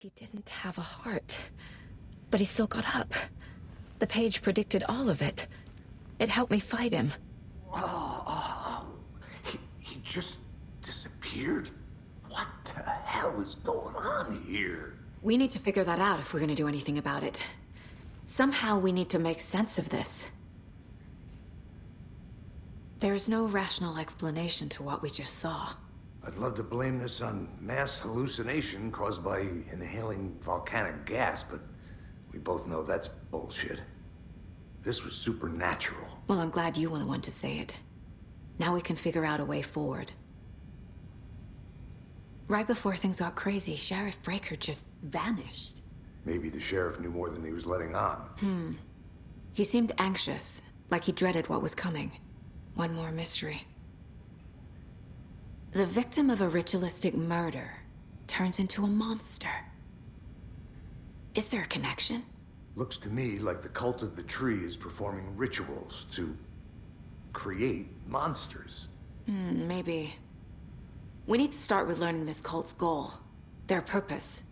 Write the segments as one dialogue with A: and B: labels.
A: He didn't have a heart, but he still got up. The page predicted all of it. It helped me fight him.
B: He just disappeared? What the hell is going on here?
A: We need to figure that out if we're gonna do anything about it. Somehow we need to make sense of this. There's no rational explanation to what we just saw.
B: I'd love to blame this on mass hallucination caused by inhaling volcanic gas, but we both know that's bullshit. This was supernatural.
A: Well, I'm glad you were the one to say it. Now we can figure out a way forward. Right before things got crazy, Sheriff Breaker just vanished.
B: Maybe the sheriff knew more than he was letting on.
A: He seemed anxious, like he dreaded what was coming. One more mystery. The victim of a ritualistic murder turns into a monster. Is there a connection?
B: Looks to me like the cult of the tree is performing rituals to create monsters.
A: Maybe. We need to start with learning this cult's goal, their purpose.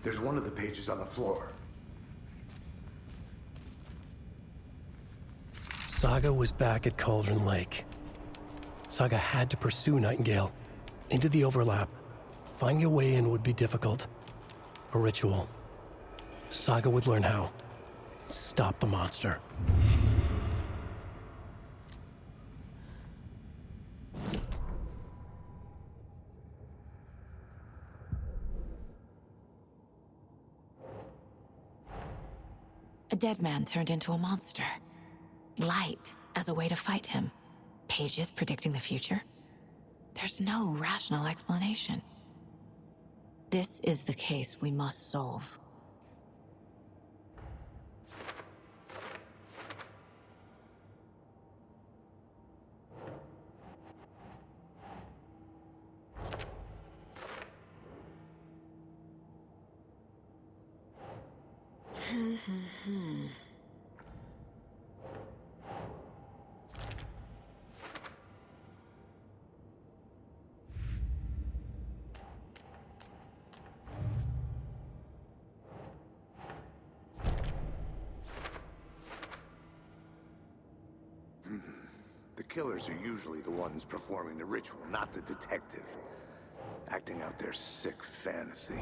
B: There's one of the pages on the floor.
C: Saga was back at Cauldron Lake. Saga had to pursue Nightingale. Into the overlap. Finding a way in would be difficult. A ritual. Saga would learn how. Stop the monster.
A: A dead man turned into a monster. Light as a way to fight him. Pages predicting the future. There's no rational explanation. This is the case we must solve.
B: The killers are usually the ones performing the ritual, not the detective. Acting out their sick fantasy.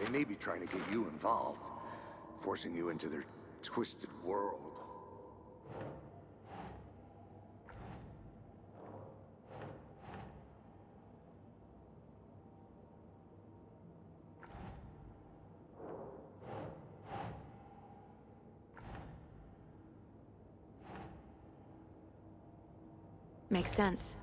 B: They may be trying to get you involved, forcing you into their twisted world.
A: Makes sense.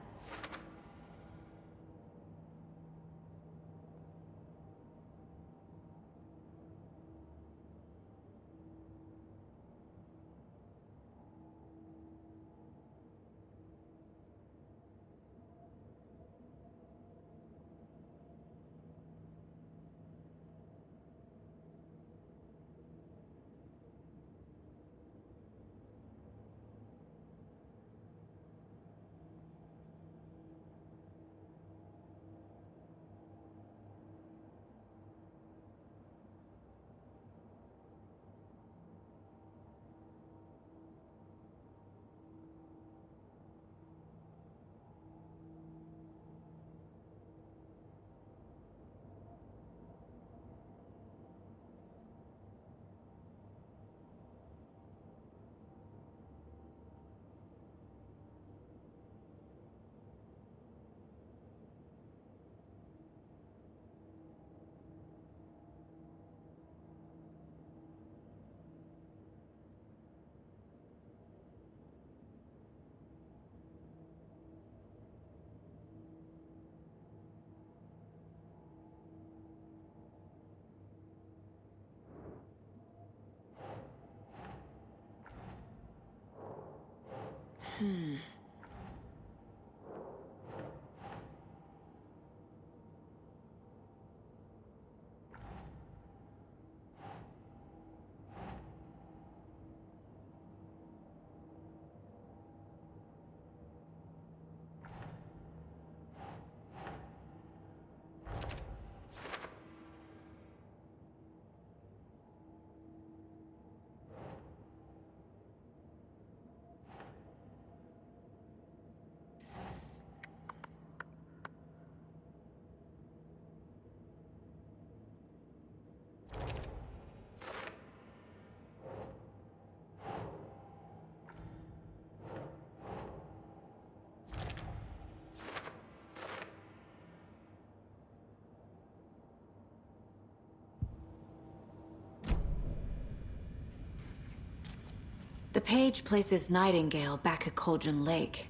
A: The page places Nightingale back at Cauldron Lake.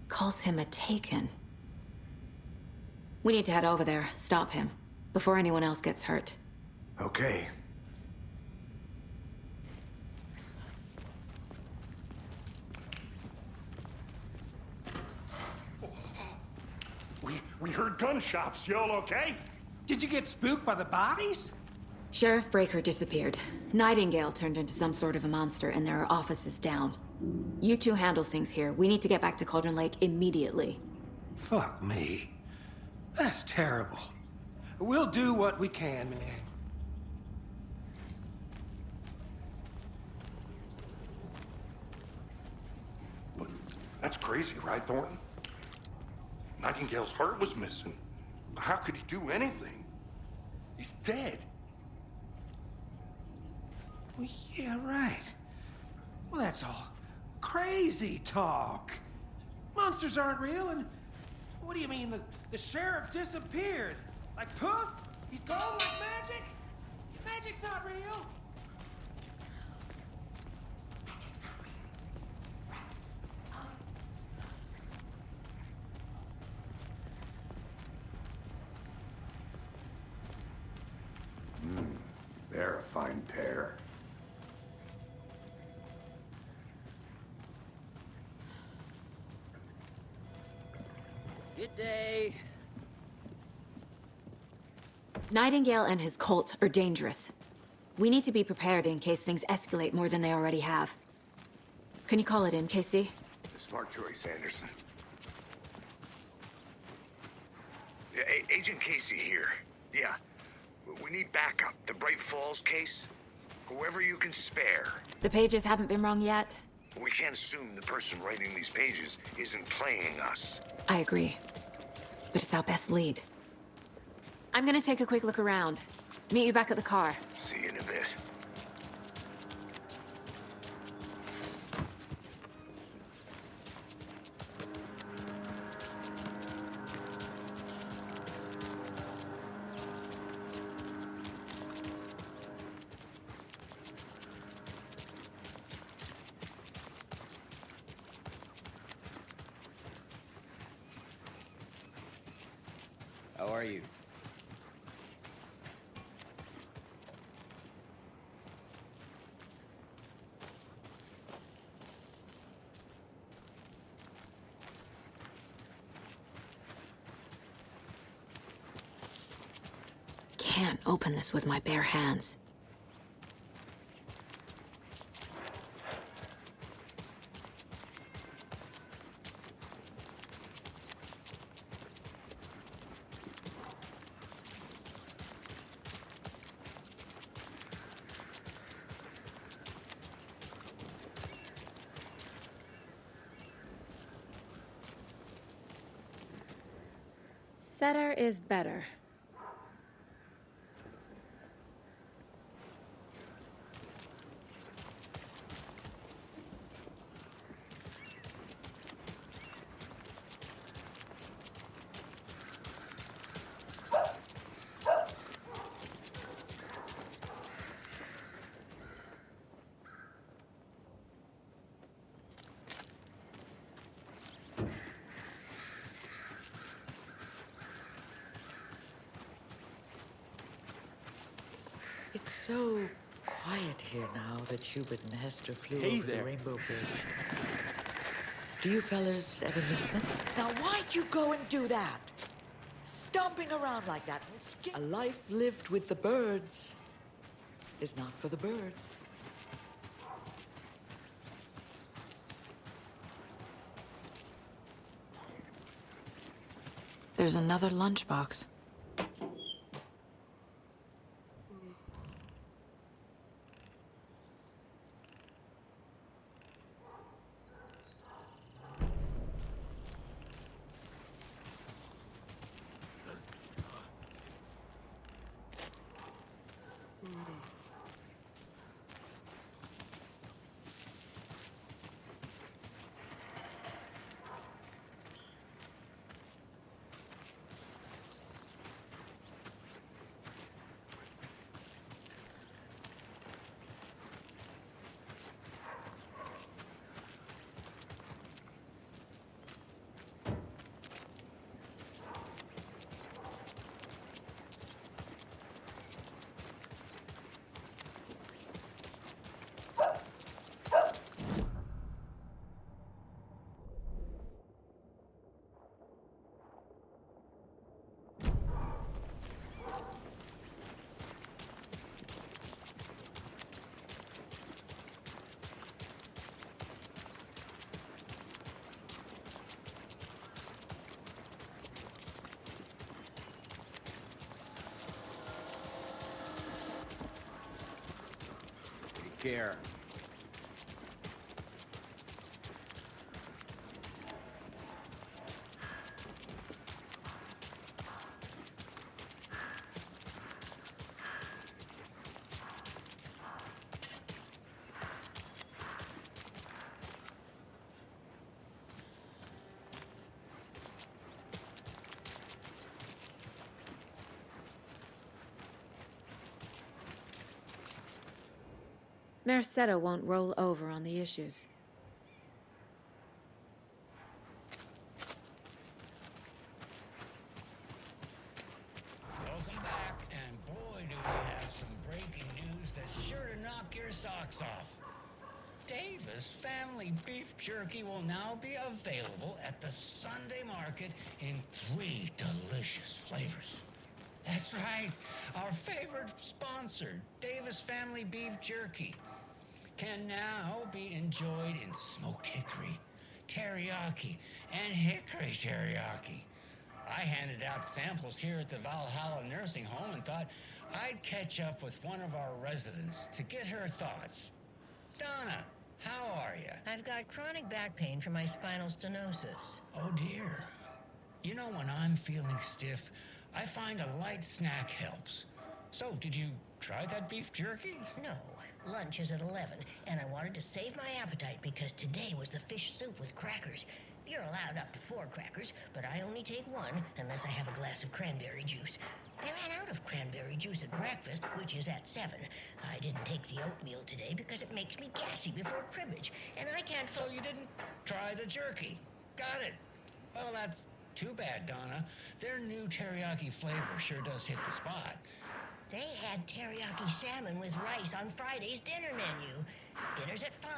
A: Calls him a Taken. We need to head over there, stop him, before anyone else gets hurt.
B: Okay.
D: We heard gunshots. Y'all okay?
E: Did you get spooked by the bodies?
A: Sheriff Breaker disappeared. Nightingale turned into some sort of a monster, and there are offices down. You two handle things here. We need to get back to Cauldron Lake immediately.
E: Fuck me. That's terrible. We'll do what we can, man.
D: But that's crazy, right, Thornton? Nightingale's heart was missing. How could he do anything? He's dead.
E: Well, yeah, right. Well, that's all crazy talk. Monsters aren't real, and what do you mean the sheriff disappeared? Like poof? He's gone like magic? Magic's not real.
B: They're a fine pair.
F: Good day.
A: Nightingale and his cult are dangerous. We need to be prepared in case things escalate more than they already have. Can you call it in, KC?
B: Smart choice, Anderson. Yeah, Agent Casey here. Yeah. We need backup. The Bright Falls case? Whoever you can spare.
A: The pages haven't been wrong yet?
B: We can't assume the person writing these pages isn't playing us.
A: I agree. But it's our best lead. I'm gonna take a quick look around. Meet you back at the car.
B: See you in a bit.
F: How are you?
A: Can't open this with my bare hands. Setter is better.
F: It's so quiet here now that Hubert and Hester flew over the Rainbow Bridge. Do you fellas ever miss them? Now, why'd you go and do that? Stomping around like that. A life lived with the birds is not for the birds.
A: There's another lunchbox.
G: care.
A: Mercado won't roll over on the issues.
H: Welcome back, and boy do we have some breaking news that's sure to knock your socks off. Davis Family Beef Jerky will now be available at the Sunday market in 3 delicious flavors. That's right, our favorite sponsor, Davis Family Beef Jerky, can now be enjoyed in smoked hickory, teriyaki, and hickory teriyaki. I handed out samples here at the Valhalla Nursing Home and thought I'd catch up with one of our residents to get her thoughts. Donna, how are you?
I: I've got chronic back pain from my spinal stenosis.
H: Oh dear. You know, when I'm feeling stiff, I find a light snack helps. So, did you try that beef jerky?
I: No. Lunch is at 11, and I wanted to save my appetite because today was the fish soup with crackers. You're allowed up to 4 crackers, but I only take 1 unless I have a glass of cranberry juice. They ran out of cranberry juice at breakfast, which is at 7. I didn't take the oatmeal today because it makes me gassy before cribbage, and I can't...
H: So you didn't try the jerky? Got it. Well, that's too bad, Donna. Their new teriyaki flavor sure does hit the spot.
I: They had teriyaki salmon with rice on Friday's dinner menu. Dinner's at 5,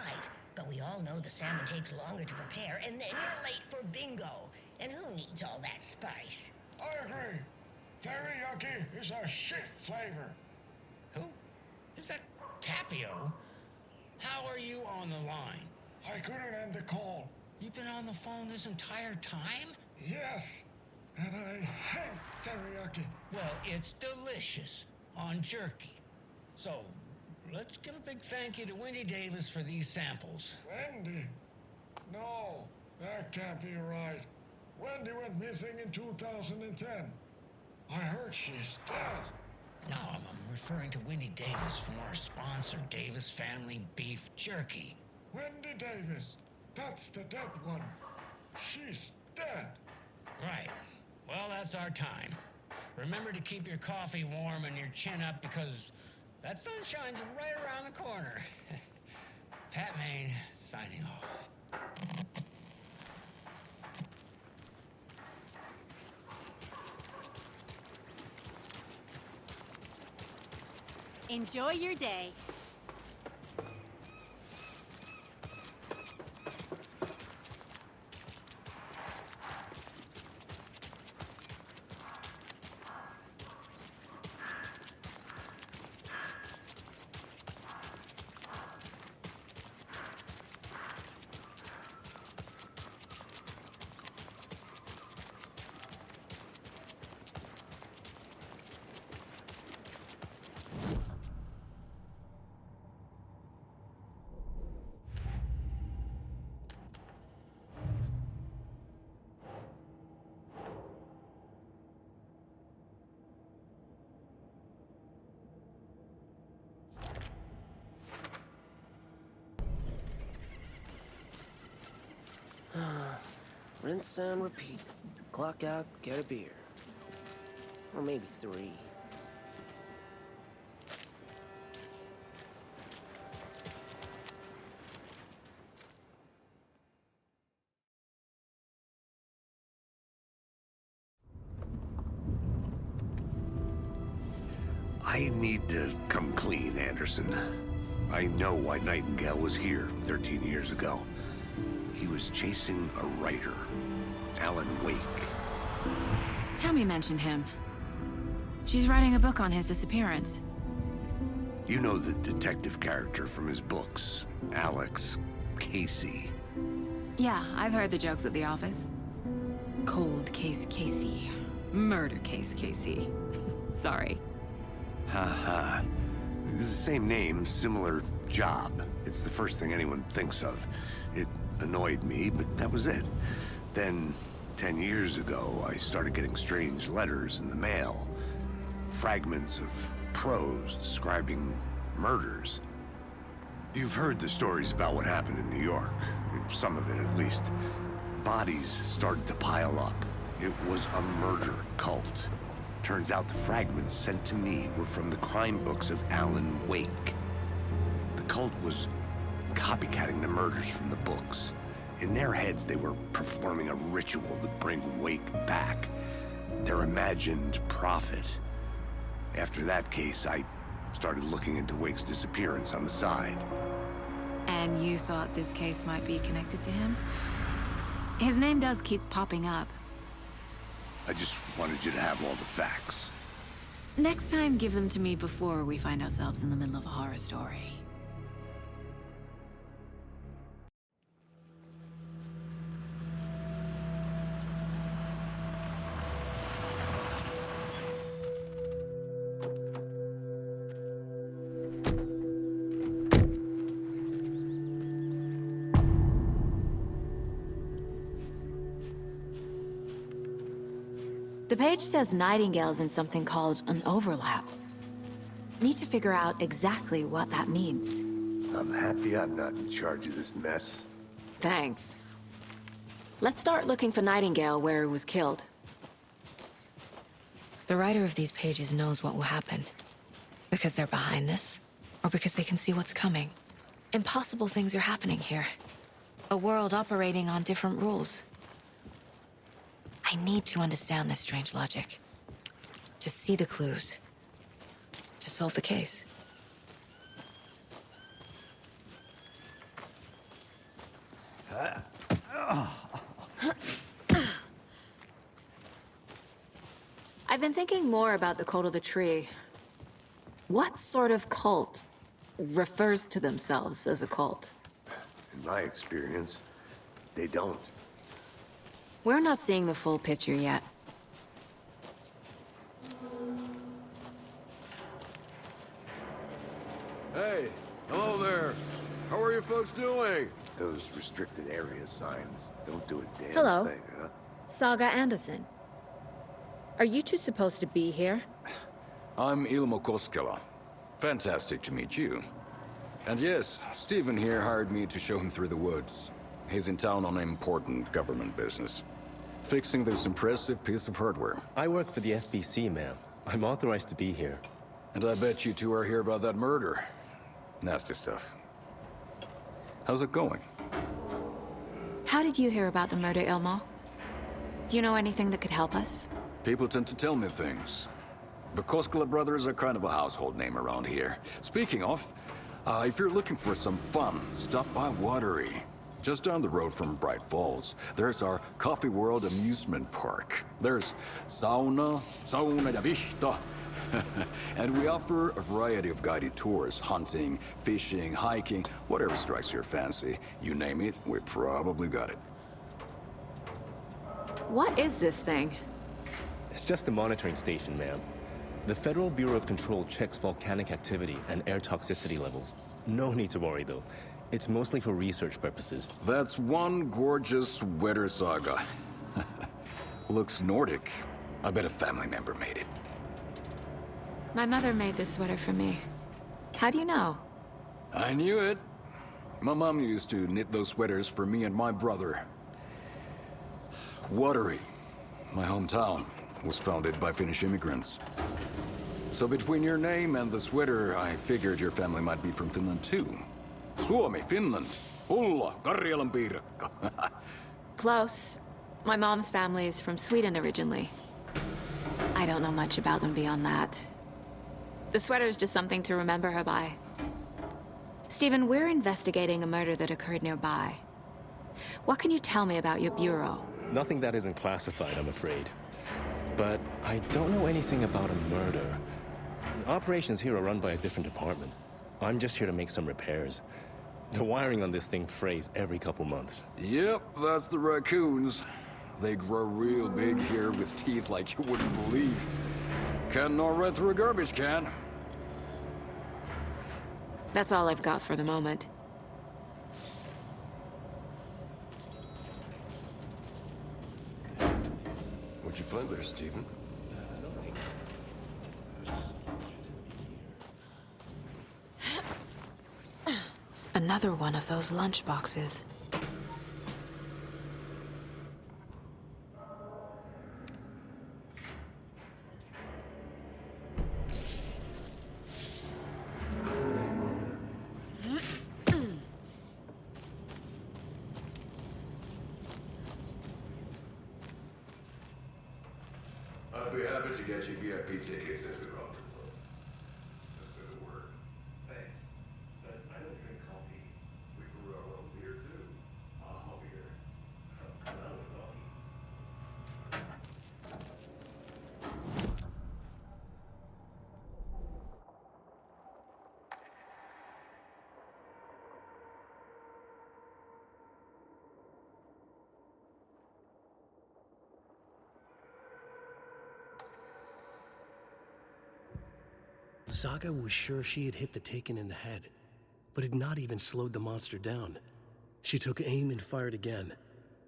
I: but we all know the salmon takes longer to prepare, and then you're late for bingo. And who needs all that spice?
J: I agree. Teriyaki is a shit flavor.
H: Who? Is that Tapio? How are you on the line?
J: I couldn't end the call.
H: You've been on the phone this entire time?
J: Yes, and I hate teriyaki.
H: Well, it's delicious on jerky. So, let's give a big thank you to Wendy Davis for these samples.
J: Wendy? No, that can't be right. Wendy went missing in 2010. I heard she's dead.
H: No, I'm referring to Wendy Davis from our sponsor, Davis Family Beef Jerky.
J: Wendy Davis. That's the dead one. She's dead.
H: Right. Well, that's our time. Remember to keep your coffee warm and your chin up because that sunshine's right around the corner. Pat Maine, signing off.
K: Enjoy your day.
L: Rinse and repeat. Clock out, get a beer. Or maybe 3.
B: I need to come clean, Anderson. I know why Nightingale was here 13 years ago. He was chasing a writer, Alan Wake.
A: Tammy mentioned him. She's writing a book on his disappearance.
B: You know the detective character from his books, Alex Casey.
A: Yeah, I've heard the jokes at the office. Cold case Casey. Murder case Casey. Sorry.
B: Ha ha. It's the same name, similar job. It's the first thing anyone thinks of. It annoyed me, but that was it. Then, 10 years ago, I started getting strange letters in the mail. Fragments of prose describing murders. You've heard the stories about what happened in New York. Some of it, at least. Bodies started to pile up. It was a murder cult. Turns out the fragments sent to me were from the crime books of Alan Wake. The cult was copycatting the murders from the books. In their heads, they were performing a ritual to bring Wake back. Their imagined prophet. After that case, I started looking into Wake's disappearance on the side.
A: And you thought this case might be connected to him? His name does keep popping up.
B: I just wanted you to have all the facts.
A: Next time, give them to me before we find ourselves in the middle of a horror story. The page says Nightingale's in something called an overlap. Need to figure out exactly what that means.
B: I'm happy I'm not in charge of this mess.
A: Thanks. Let's start looking for Nightingale where he was killed. The writer of these pages knows what will happen. Because they're behind this, or because they can see what's coming. Impossible things are happening here. A world operating on different rules. I need to understand this strange logic. To see the clues. To solve the case. I've been thinking more about the cult of the tree. What sort of cult refers to themselves as a cult?
B: In my experience, they don't.
A: We're not seeing the full picture yet.
G: Hey, hello there. How are you folks doing?
B: Those restricted area signs don't do a damn
A: Hello.
B: thing, huh?
A: Saga Anderson. Are you two supposed to be here?
G: I'm Ilmo Koskela. Fantastic to meet you. And yes, Stephen here hired me to show him through the woods. He's in town on important government business. Fixing this impressive piece of hardware.
M: I work for the FBC, ma'am. I'm authorized to be here.
G: And I bet you two are here about that murder. Nasty stuff. How's it going?
A: How did you hear about the murder, Ilmo? Do you know anything that could help us?
G: People tend to tell me things. The Koskela brothers are kind of a household name around here. Speaking of, if you're looking for some fun, stop by Watery. Just down the road from Bright Falls, there's our Coffee World amusement park. There's sauna ja vihto. And we offer a variety of guided tours, hunting, fishing, hiking, whatever strikes your fancy. You name it, we probably got it.
A: What is this thing?
M: It's just a monitoring station, ma'am. The Federal Bureau of Control checks volcanic activity and air toxicity levels. No need to worry, though. It's mostly for research purposes.
G: That's one gorgeous sweater, Saga. Looks Nordic. I bet a family member made it.
A: My mother made this sweater for me. How do you know?
G: I knew it. My mom used to knit those sweaters for me and my brother. Watery, my hometown, was founded by Finnish immigrants. So between your name and the sweater, I figured your family might be from Finland too. Suomi, Finland. Ulla, Karjalan piirakka.
A: Close. My mom's family is from Sweden originally. I don't know much about them beyond that. The sweater is just something to remember her by. Stephen, we're investigating a murder that occurred nearby. What can you tell me about your bureau?
M: Nothing that isn't classified, I'm afraid. But I don't know anything about a murder. Operations here are run by a different department. I'm just here to make some repairs. The wiring on this thing frays every couple months.
G: Yep, that's the raccoons. They grow real big here with teeth like you wouldn't believe. Can't gnaw right through a garbage can.
A: That's all I've got for the moment.
N: What'd you find there, Stephen?
A: Another one of those lunchboxes.
G: I'd be happy to get you VIP tickets if they're on. Just say the word. Thanks. But I don't drink coffee. We brew our own beer too. Aha beer. Now we're talking.
C: Saga was sure she had hit the Taken in the head, but had not even slowed the monster down. She took aim and fired again.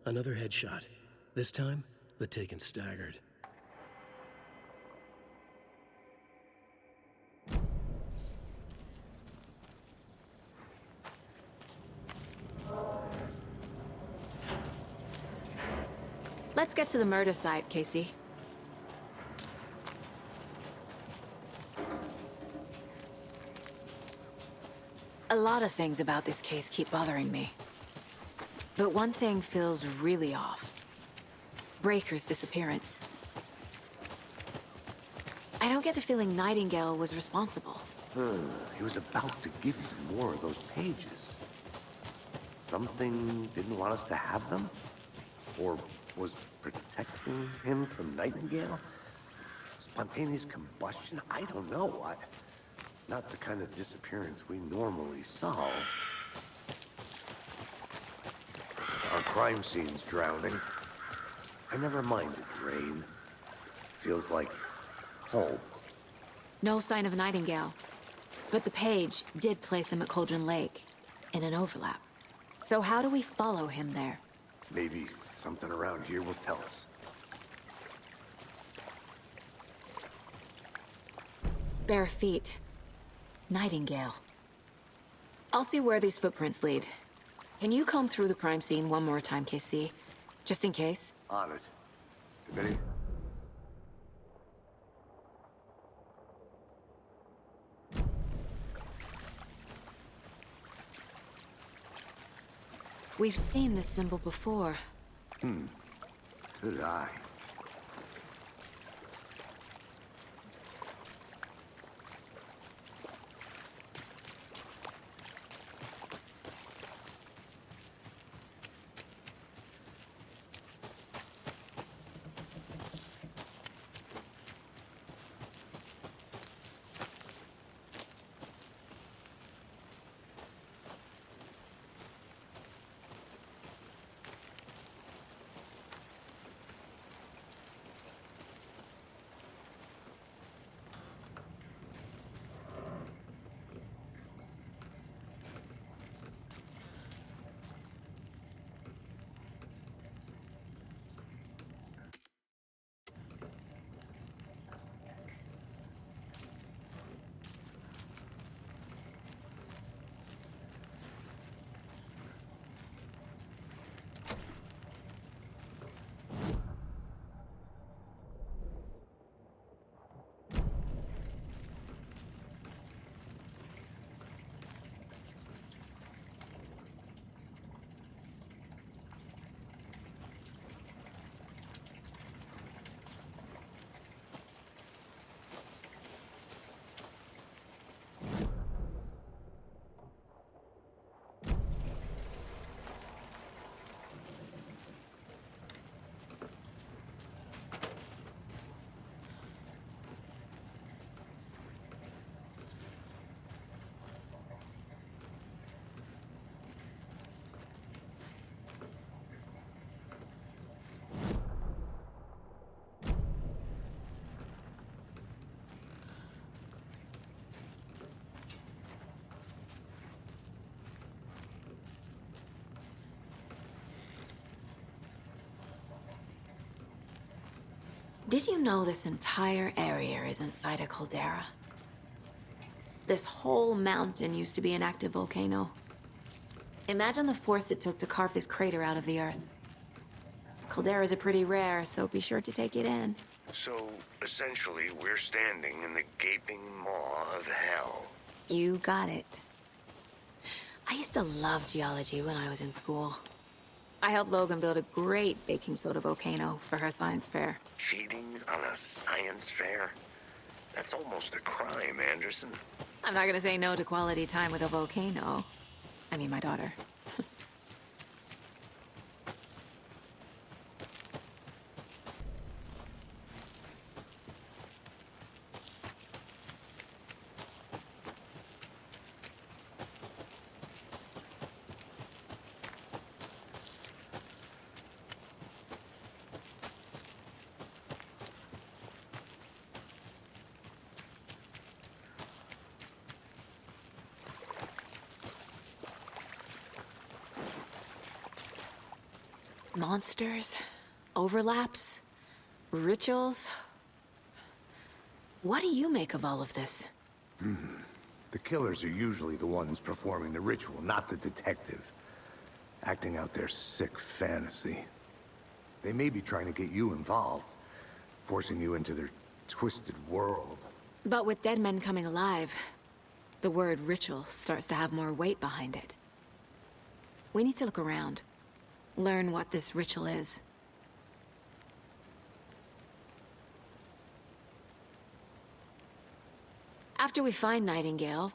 C: Another headshot. This time, the Taken staggered.
A: Let's get to the murder site, Casey. A lot of things about this case keep bothering me. But one thing feels really off. Breaker's disappearance. I don't get the feeling Nightingale was responsible.
B: He was about to give you more of those pages. Something didn't want us to have them? Or was protecting him from Nightingale? Spontaneous combustion? I don't know. Not the kind of disappearance we normally solve. Our crime scene's drowning. I never minded rain. Feels like home.
A: No sign of Nightingale. But the page did place him at Cauldron Lake, in an overlap. So how do we follow him there?
B: Maybe something around here will tell us.
A: Bare feet. Nightingale. I'll see where these footprints lead. Can you comb through the crime scene one more time, KC? Just in case?
B: On it. If any...
A: We've seen this symbol before.
B: Good eye.
A: Did you know this entire area is inside a caldera? This whole mountain used to be an active volcano. Imagine the force it took to carve this crater out of the earth. Calderas are pretty rare, so be sure to take it in.
B: So, essentially, we're standing in the gaping maw of hell.
A: You got it. I used to love geology when I was in school. I helped Logan build a great baking soda volcano for her science fair.
B: Cheating on a science fair? That's almost a crime, Anderson.
A: I'm not gonna say no to quality time with a volcano. I mean, my daughter. Monsters, overlaps, rituals. What do you make of all of this?
B: The killers are usually the ones performing the ritual, not the detective. Acting out their sick fantasy. They may be trying to get you involved, forcing you into their twisted world.
A: But with dead men coming alive, the word ritual starts to have more weight behind it. We need to look around. Learn what this ritual is. After we find Nightingale,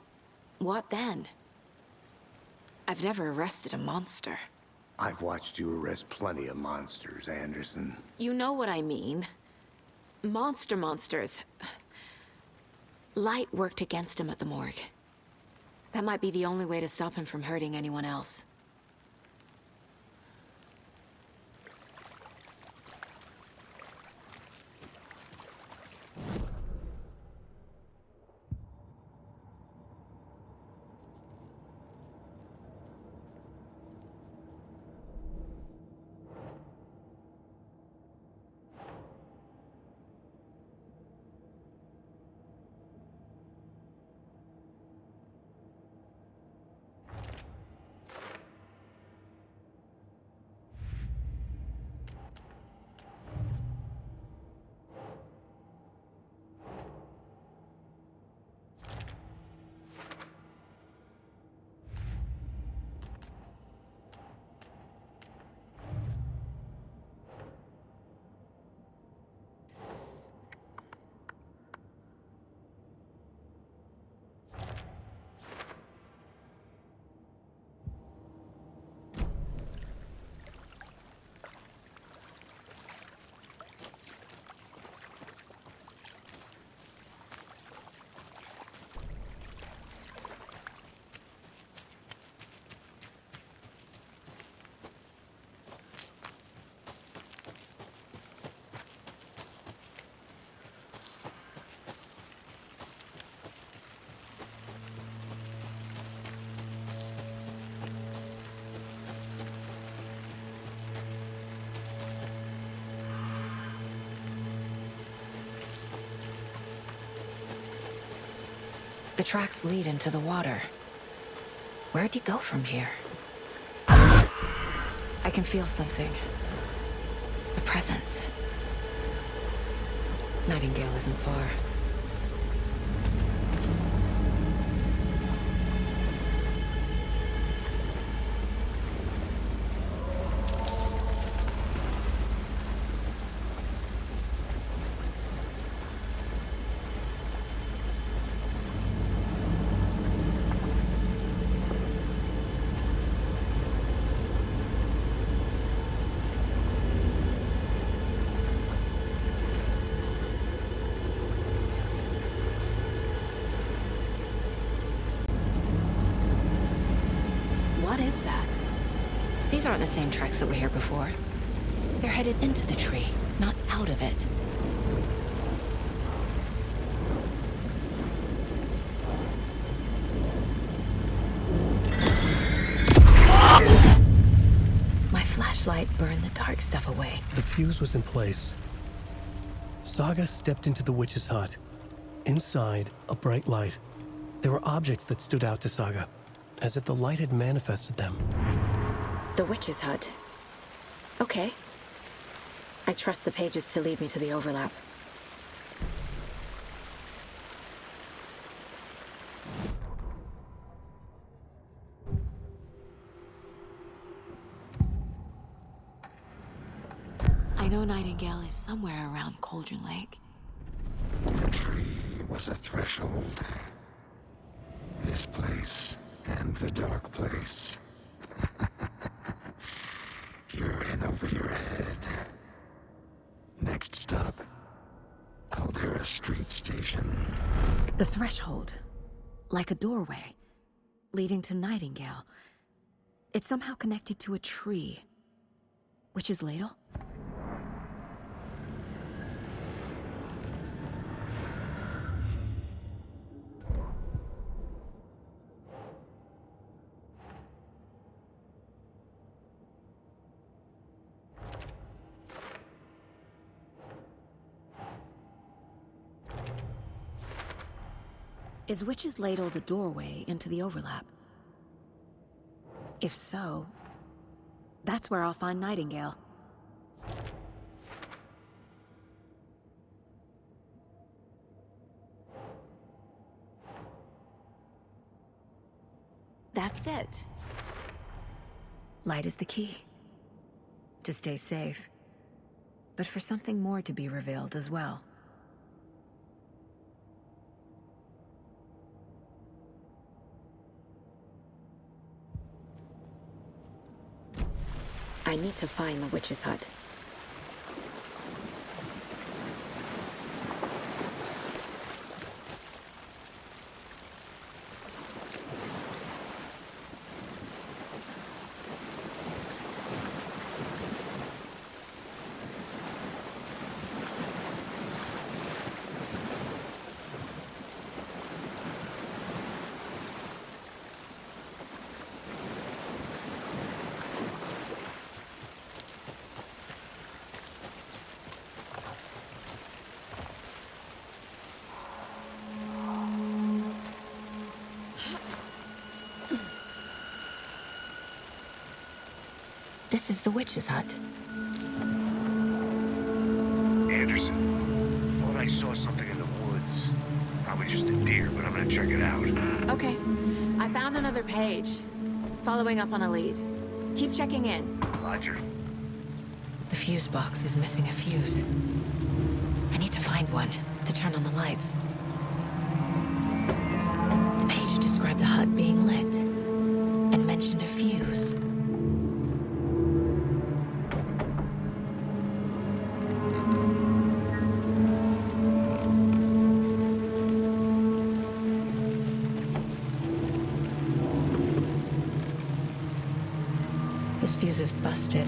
A: what then? I've never arrested a monster.
B: I've watched you arrest plenty of monsters, Anderson.
A: You know what I mean. Monsters. Light worked against him at the morgue. That might be the only way to stop him from hurting anyone else. The tracks lead into the water. Where'd he go from here? I can feel something. A presence. Nightingale isn't far. What is that? These aren't the same tracks that were here before. They're headed into the tree, not out of it. My flashlight burned the dark stuff away.
C: The fuse was in place. Saga stepped into the witch's hut. Inside, a bright light. There were objects that stood out to Saga, as if the light had manifested them.
A: The witch's hut. Okay. I trust the pages to lead me to the overlap. I know Nightingale is somewhere around Cauldron Lake.
B: The tree was a threshold. This place and the dark place. You're in over your head. Next stop, Caldera Street Station.
A: The threshold. Like a doorway. Leading to Nightingale. It's somehow connected to a tree. Witch's ladle? Is Witch's Ladle the doorway into the overlap? If so, that's where I'll find Nightingale. That's it. Light is the key. To stay safe. But for something more to be revealed as well. I need to find the witch's hut. This is the witch's hut.
B: Anderson, thought I saw something in the woods. Probably just a deer, but I'm gonna check it out.
A: Okay. I found another page. Following up on a lead. Keep checking in.
B: Roger.
A: The fuse box is missing a fuse. I need to find one to turn on the lights. The page described the hut being lit and mentioned a fuse. This fuse is busted.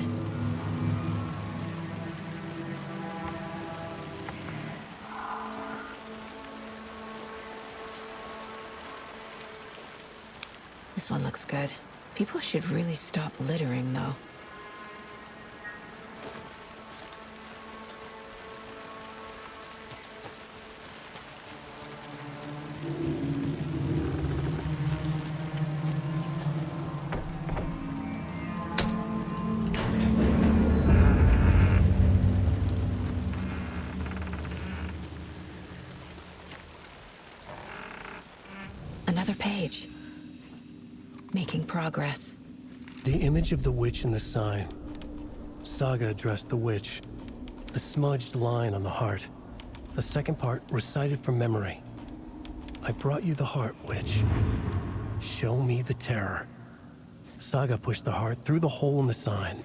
A: This one looks good. People should really stop littering, though. Another page. Making progress.
C: The image of the witch in the sign. Saga addressed the witch. The smudged line on the heart. The second part recited from memory. I brought you the heart, witch. Show me the terror. Saga pushed the heart through the hole in the sign.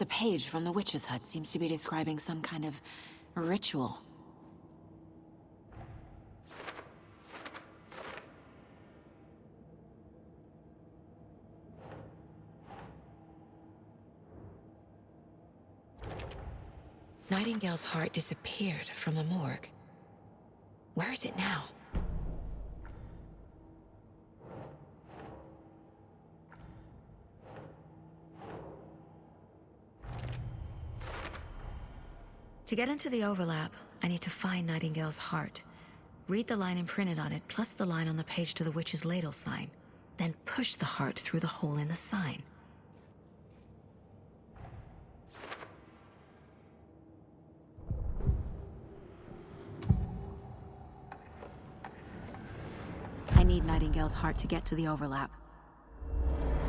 A: page from the witch's hut seems to be describing some kind of ritual. Nightingale's heart disappeared from the morgue. Where is it now? To get into the overlap, I need to find Nightingale's heart. Read the line imprinted on it, plus the line on the page to the witch's ladle sign. Then push the heart through the hole in the sign. I need Nightingale's heart to get to the overlap.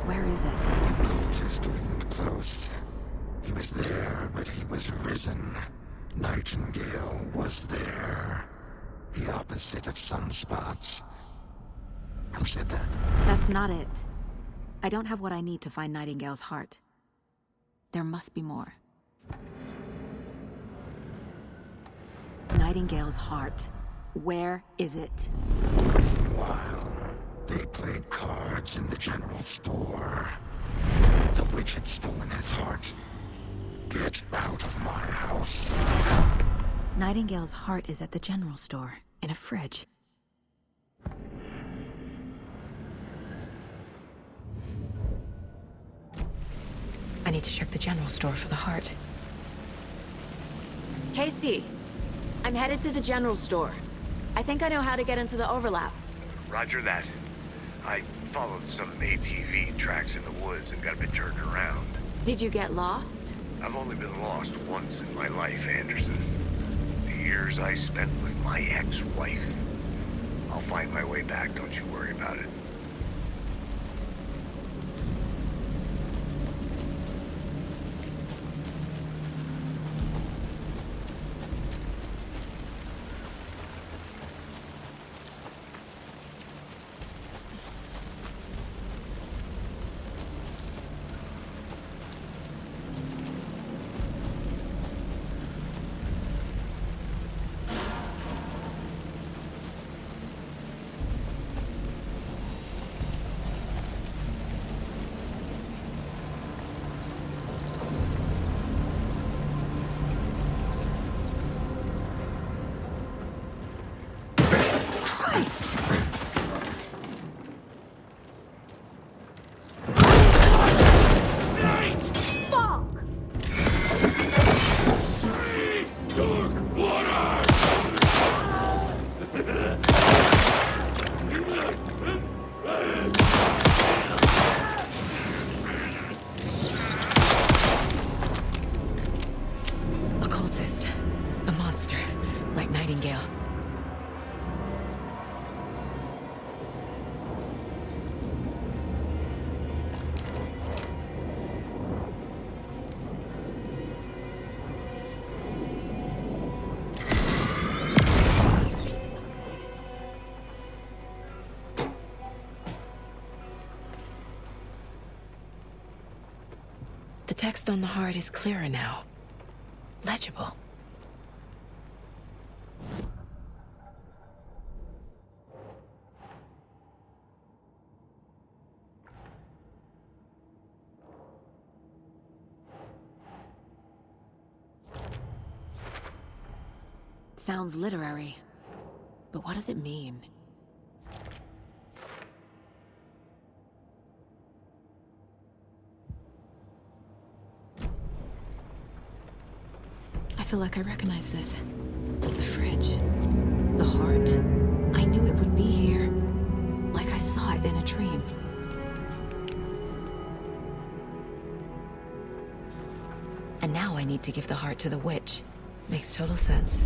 A: Where is it?
O: The cultist wasn't close. He was there, but he was risen. Nightingale was there. The opposite of sunspots. Who said that?
A: That's not it. I don't have what I need to find Nightingale's heart. There must be more. Nightingale's heart. Where is it?
O: For a while, they played cards in the general store. The witch had stolen his heart. Get out of my house.
A: Nightingale's heart is at the general store, in a fridge. I need to check the general store for the heart. Casey, I'm headed to the general store. I think I know how to get into the overlap.
B: Roger that. I followed some ATV tracks in the woods and got a bit turned around.
A: Did you get lost?
B: I've only been lost once in my life, Anderson. The years I spent with my ex-wife. I'll find my way back, don't you worry about it.
A: Nightingale. The text on the heart is clearer now. Legible. Sounds literary, but what does it mean? I feel like I recognize this. The fridge. The heart. I knew it would be here. Like I saw it in a dream. And now I need to give the heart to the witch. Makes total sense.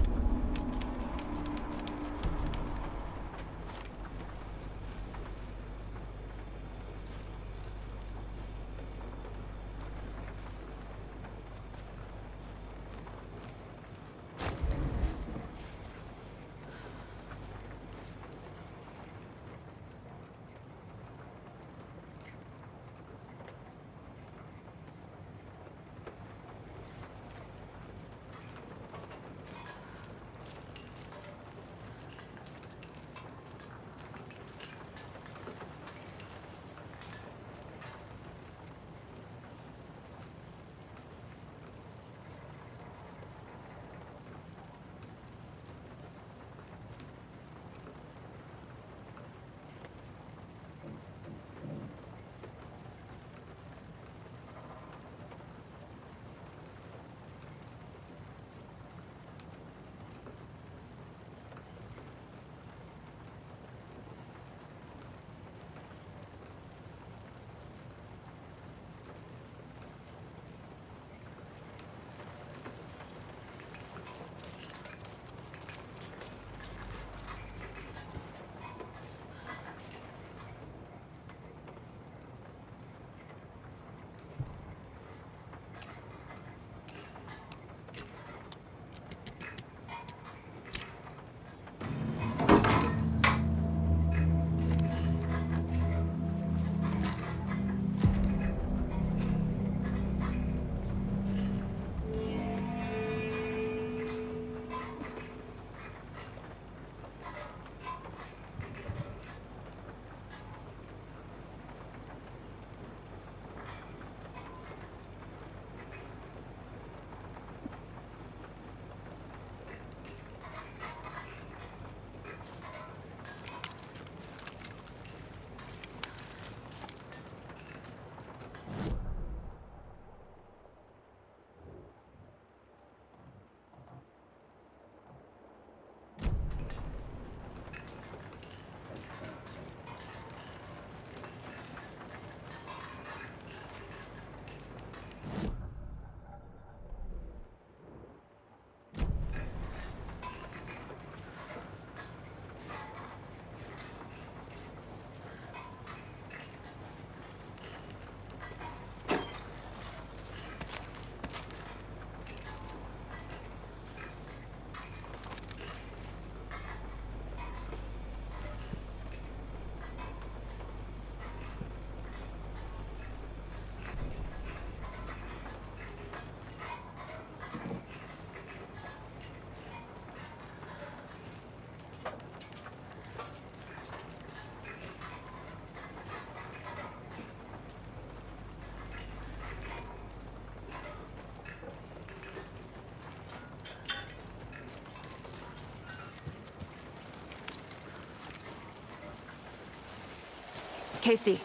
A: Casey,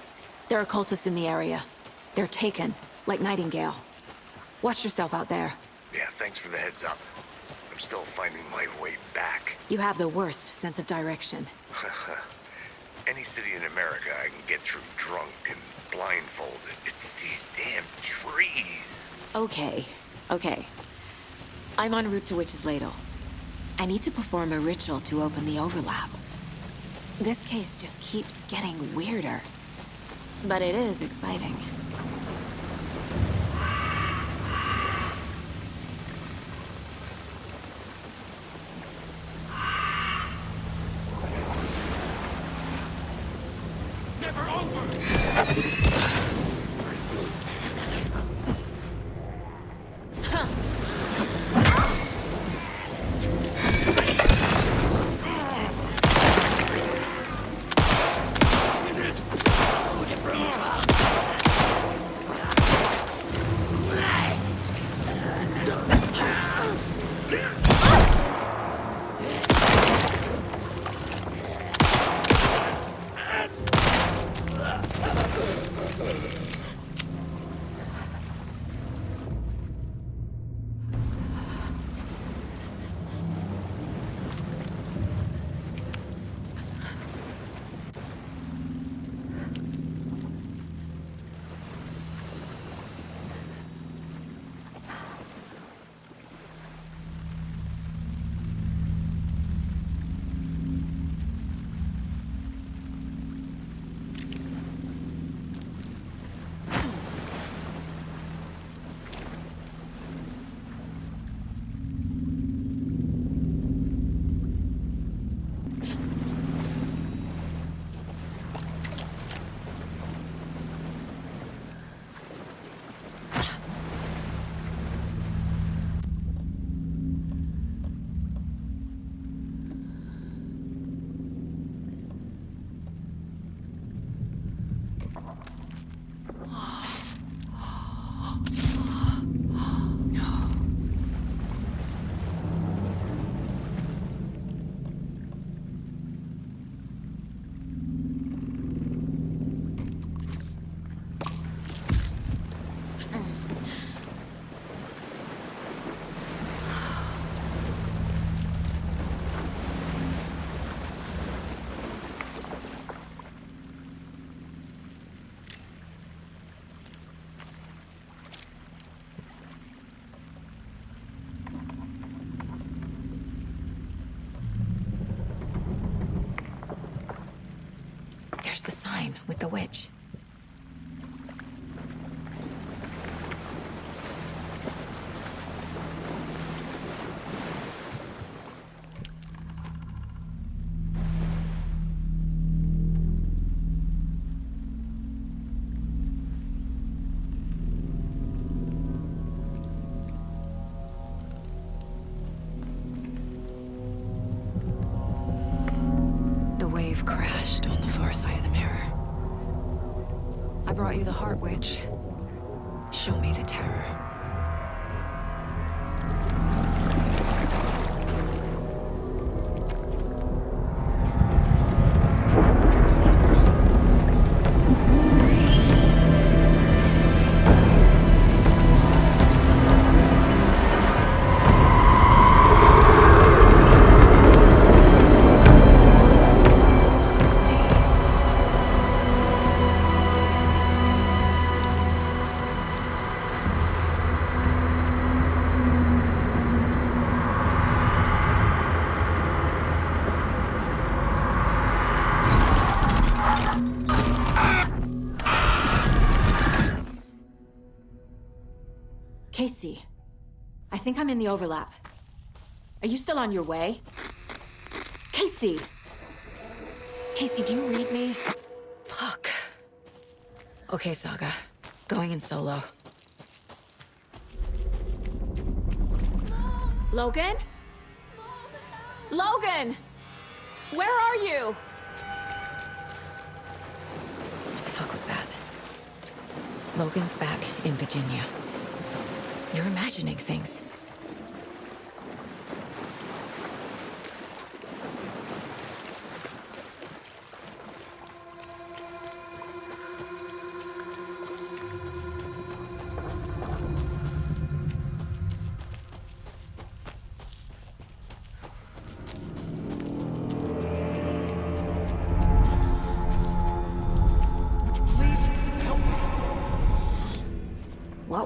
A: there are cultists in the area. They're taken, like Nightingale. Watch yourself out there.
B: Yeah, thanks for the heads up. I'm still finding my way back.
A: You have the worst sense of direction.
B: Any city in America I can get through drunk and blindfolded. It's these damn trees.
A: Okay, okay. I'm en route to Witch's Ladle. I need to perform a ritual to open the overlap. This case just keeps getting weirder. But it is exciting.
E: Never over!
A: There's the sign with the witch. The wave crashed on the far side of the mirror. I brought you the Heart Witch. Show me the terror. Casey, I think I'm in the overlap. Are you still on your way? Casey! Casey, do you read me? Fuck. Okay, Saga. Going in solo. Logan? Logan! Where are you? What the fuck was that? Logan's back in Virginia. You're imagining things.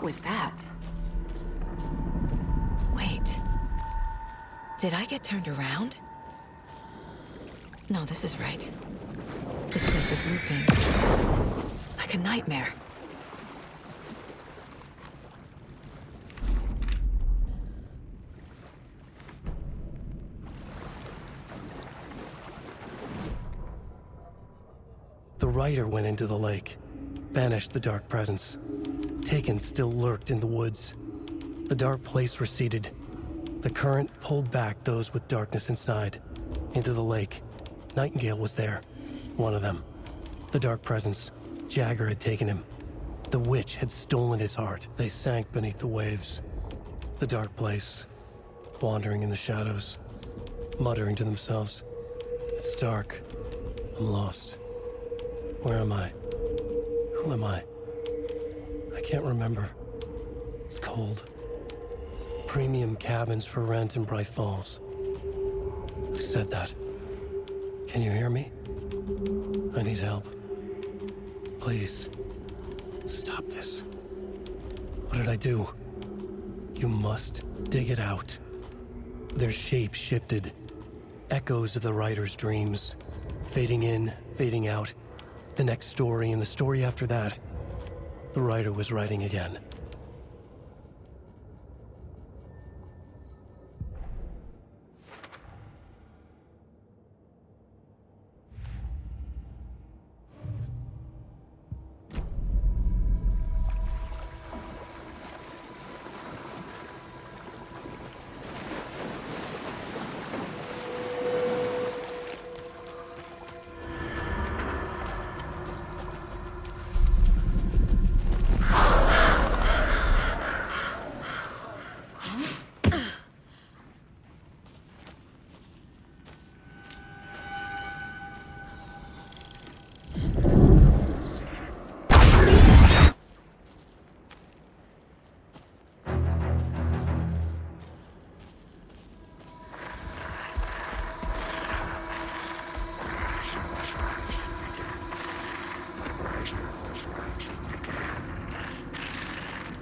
A: was that? Wait. Did I get turned around? No, this is right. This place is looping. Like a nightmare.
C: The rider went into the lake, banished the dark presence. Taken still lurked in the woods. The dark place receded. The current pulled back those with darkness inside, into the lake. Nightingale was there, one of them. The dark presence, Jagger had taken him. The witch had stolen his heart. They sank beneath the waves. The dark place, wandering in the shadows, muttering to themselves. It's dark. I'm lost. Where am I? Who am I? I can't remember. It's cold. Premium cabins for rent in Bright Falls. Who said that? Can you hear me? I need help. Please. Stop this. What did I do? You must dig it out. Their shape shifted. Echoes of the writer's dreams. Fading in, fading out. The next story and the story after that. The writer was writing again.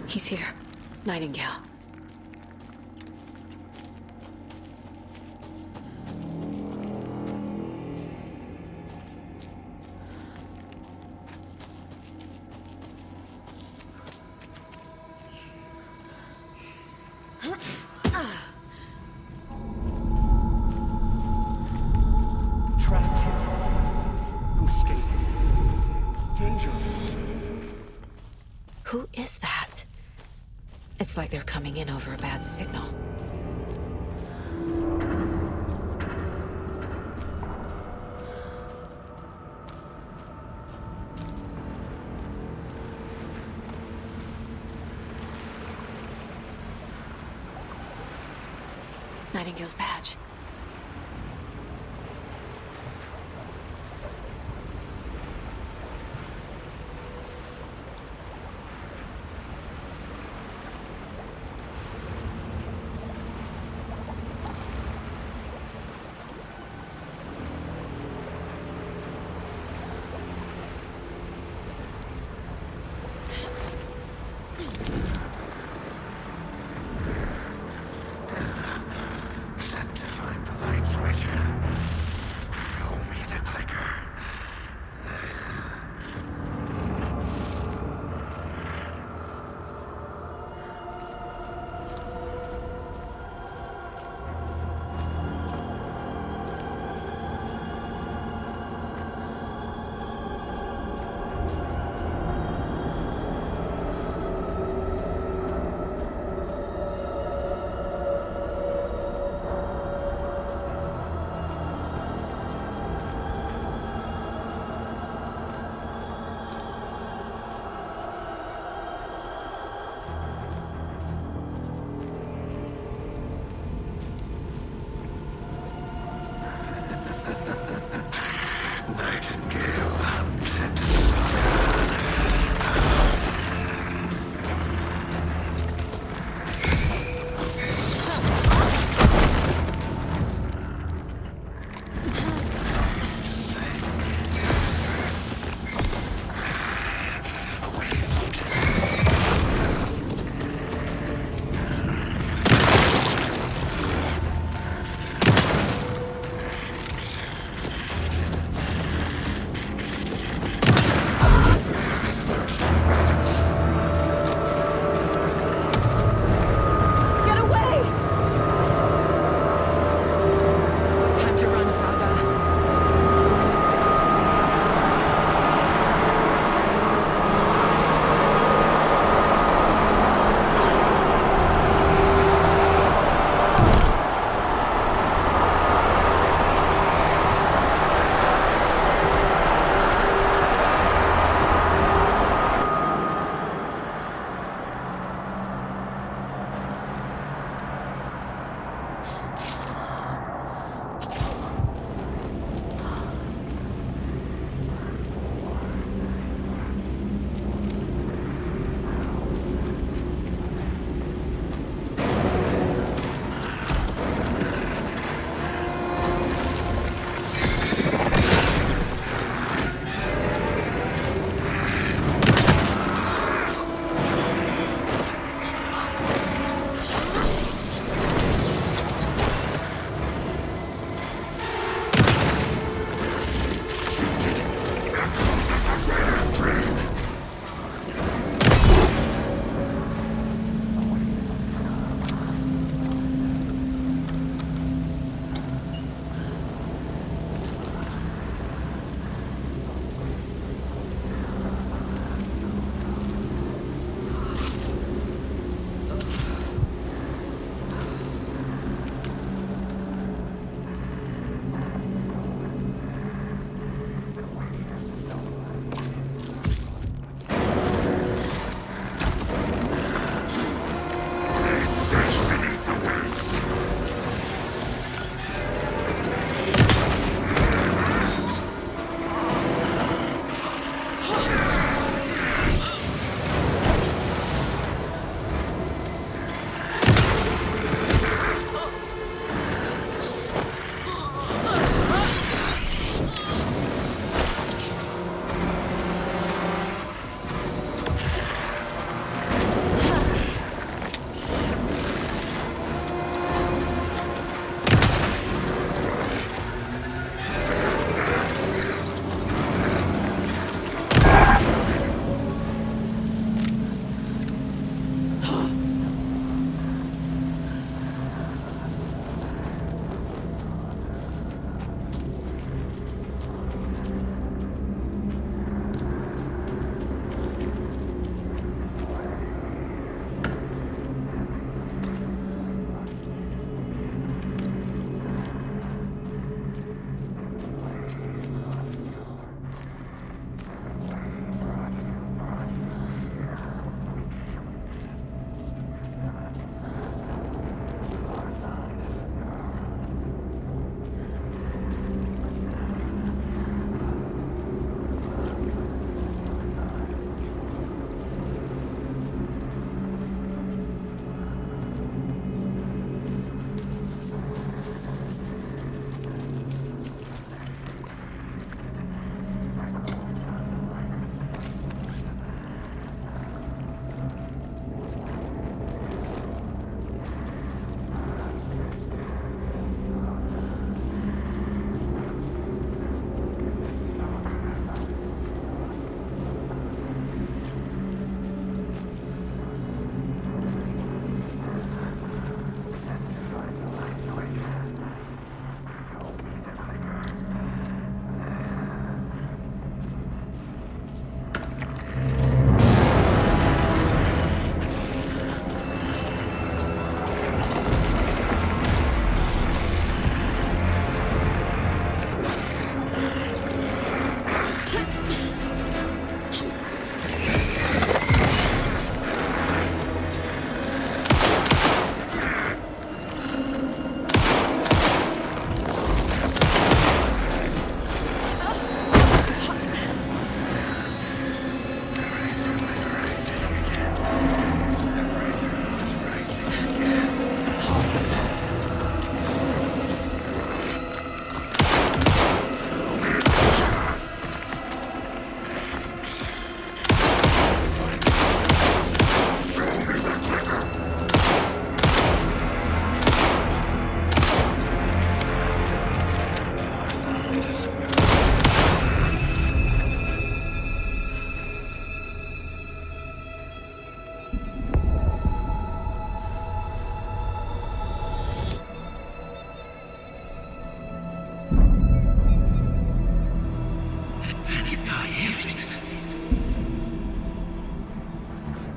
A: He's here. Nightingale.
P: Trapped here. Who escaped? Danger.
A: Who is that? It's like they're coming in over a bad signal. Nightingale's badge.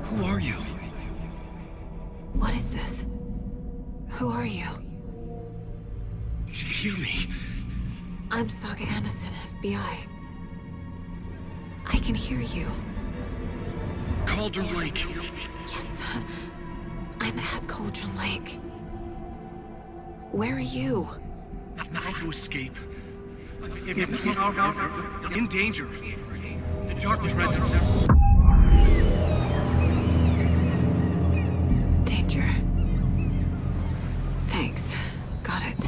C: Who are you?
A: What is this? Who are you?
C: Hear me.
A: I'm Saga Anderson, FBI. I can hear you.
C: Cauldron Lake.
A: Yes, I'm at Cauldron Lake. Where are you?
C: How to escape. In danger. The dark presence.
A: Danger. Thanks. Got it.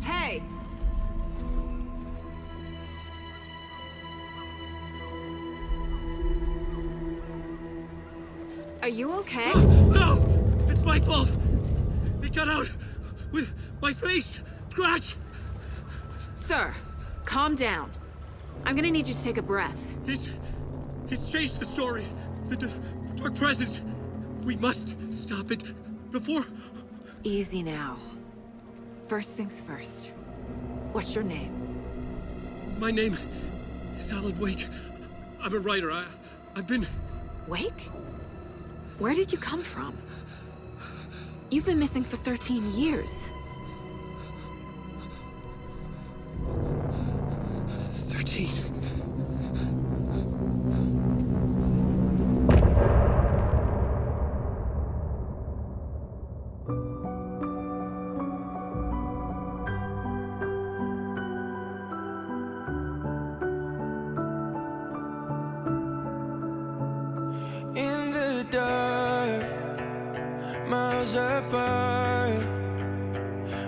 A: Hey! Are you okay?
C: No! It's my fault! He got out with my face scratch!
A: Sir, calm down. I'm gonna need you to take a breath.
C: He's changed the story. The dark presence. We must stop it before...
A: Easy now. First things first. What's your name?
C: My name is Alan Wake. I'm a writer. I've been...
A: Wake? Where did you come from? You've been missing for 13 years.
C: 13.
Q: In the dark, miles apart,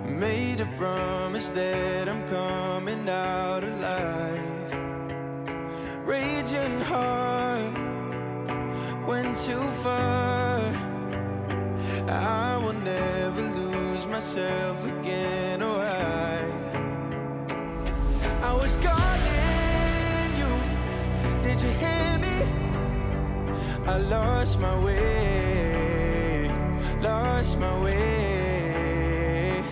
Q: made a promise that I'm coming out alive. Raging heart went too far. I will never lose myself again, or I was calling you. Did you hear me? I lost my way, lost my way.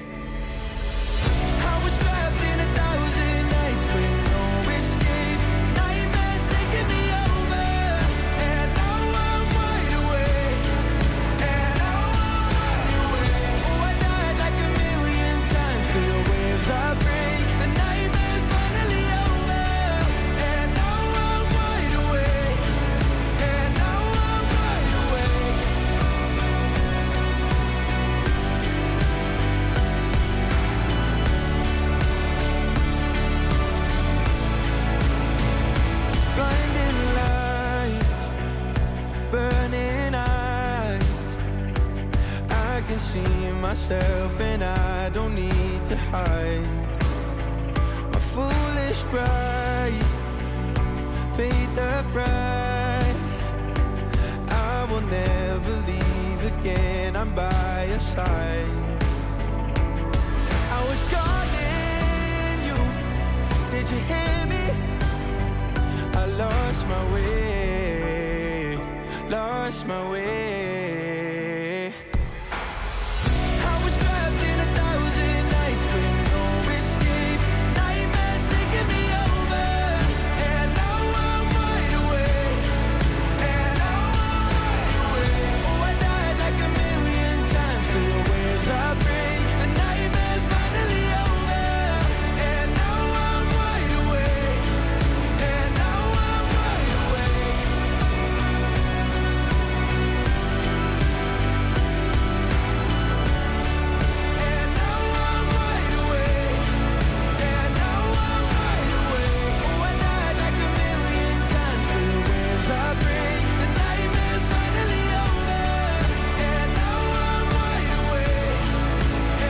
Q: I was trapped in 1,000 nights with no escape. Nightmares taking me over, and now I'm wide awake. And now I'm wide awake. Oh, I died like 1,000,000 times through the waves I break. The nightmare's finally over, and now I'm wide awake. And now I'm wide awake. Blinding lights, burning eyes. I can see myself and I don't need to hide. My foolish pride paid the price. I will never leave again, I'm by your side. I was calling you, did you hear me? I lost my way, lost my way. I was trapped in 1,000 nights with no escape. Nightmares taking me over, and now I'm wide awake. And now I'm wide awake. Oh, I died like 1,000,000 times through the waves I break. The nightmare's finally over, and now I'm wide awake. And now I'm wide awake. And now I'm wide awake. And now I'm wide awake. Oh, I died like 1,000,000 times through the waves I break. The nightmare's finally over, and now I'm wide awake.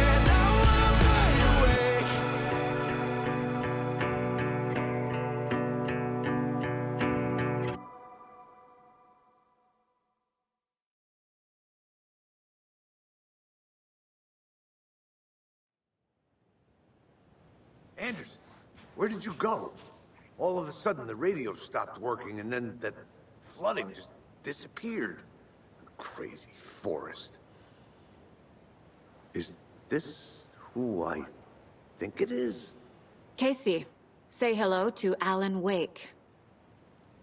Q: And now I'm wide awake.
B: Anderson, where did you go? All of a sudden, the radio stopped working, and then that flooding just disappeared. crazy forest. Is this who I think it is?
A: Casey, say hello to Alan Wake.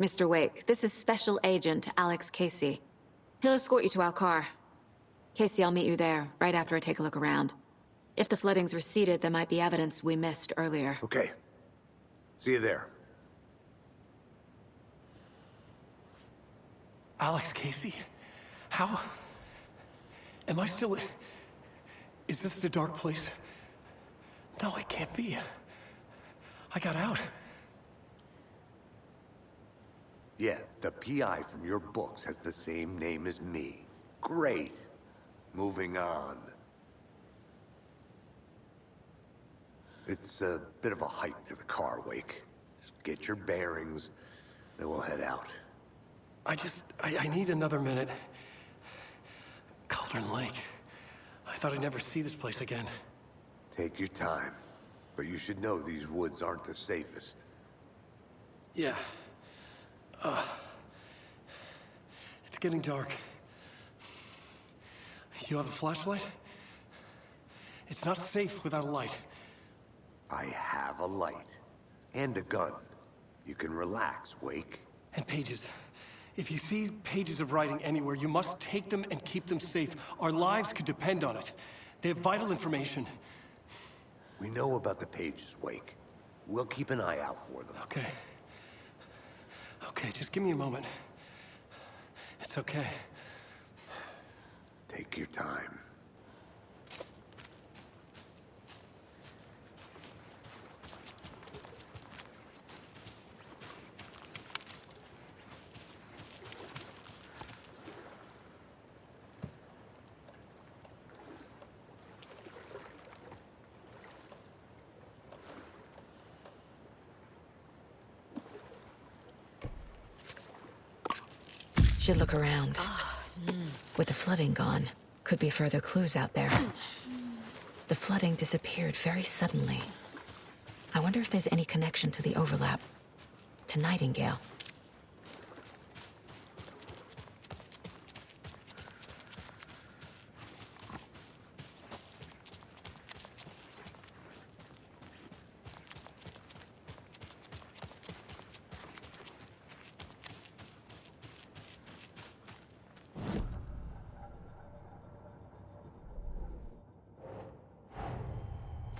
A: Mr. Wake, this is Special Agent Alex Casey. He'll escort you to our car. Casey, I'll meet you there, right after I take a look around. If the flooding's receded, there might be evidence we missed earlier.
B: Okay. See you there.
C: Alex Casey? How? Am I still... Is this the dark place? No, it can't be. I got out.
B: Yeah, the PI from your books has the same name as me. Great. Moving on. It's a bit of a hike to the car, Wake. Just get your bearings, then we'll head out.
C: I need another minute. Cauldron Lake. I thought I'd never see this place again.
B: Take your time. But you should know these woods aren't the safest.
C: Yeah. It's getting dark. You have a flashlight? It's not safe without a light.
B: I have a light. And a gun. You can relax, Wake.
C: And pages. If you see pages of writing anywhere, you must take them and keep them safe. Our lives could depend on it. They have vital information.
B: We know about the pages, Wake. We'll keep an eye out for them.
C: Okay. Okay, just give me a moment. It's okay.
B: Take your time.
A: Should look around. With the flooding gone, could be further clues out there. The flooding disappeared very suddenly. I wonder if there's any connection to the overlap. To Nightingale.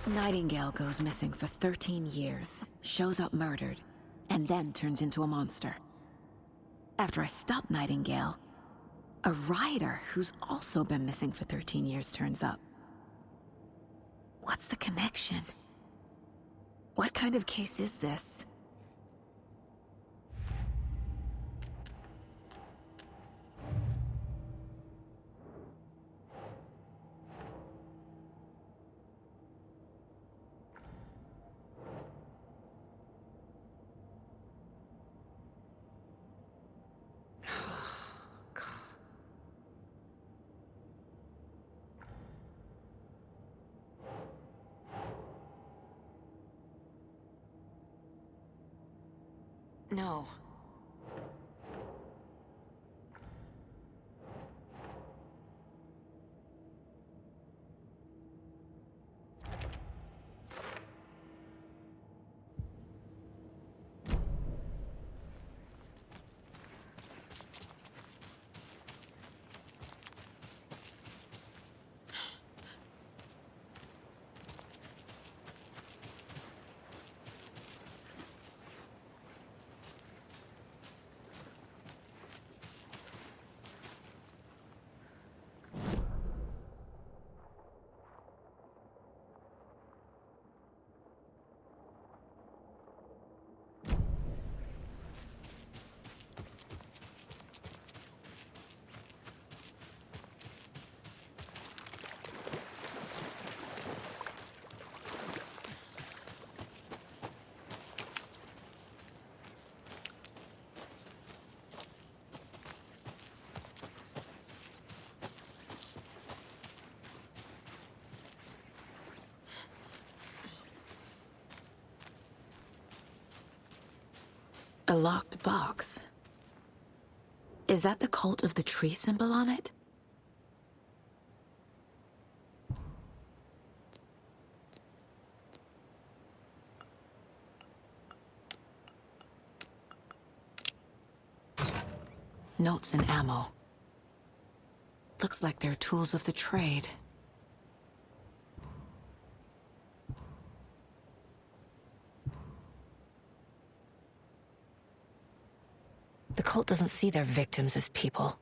A: Nightingale goes missing for 13 years, shows up murdered, and then turns into a monster. After I stop Nightingale, a rider who's also been missing for 13 years turns up. What's the connection? What kind of case is this? No. A locked box. Is that the cult of the tree symbol on it? Notes and ammo. Looks like they're tools of the trade. The cult doesn't see their victims as people.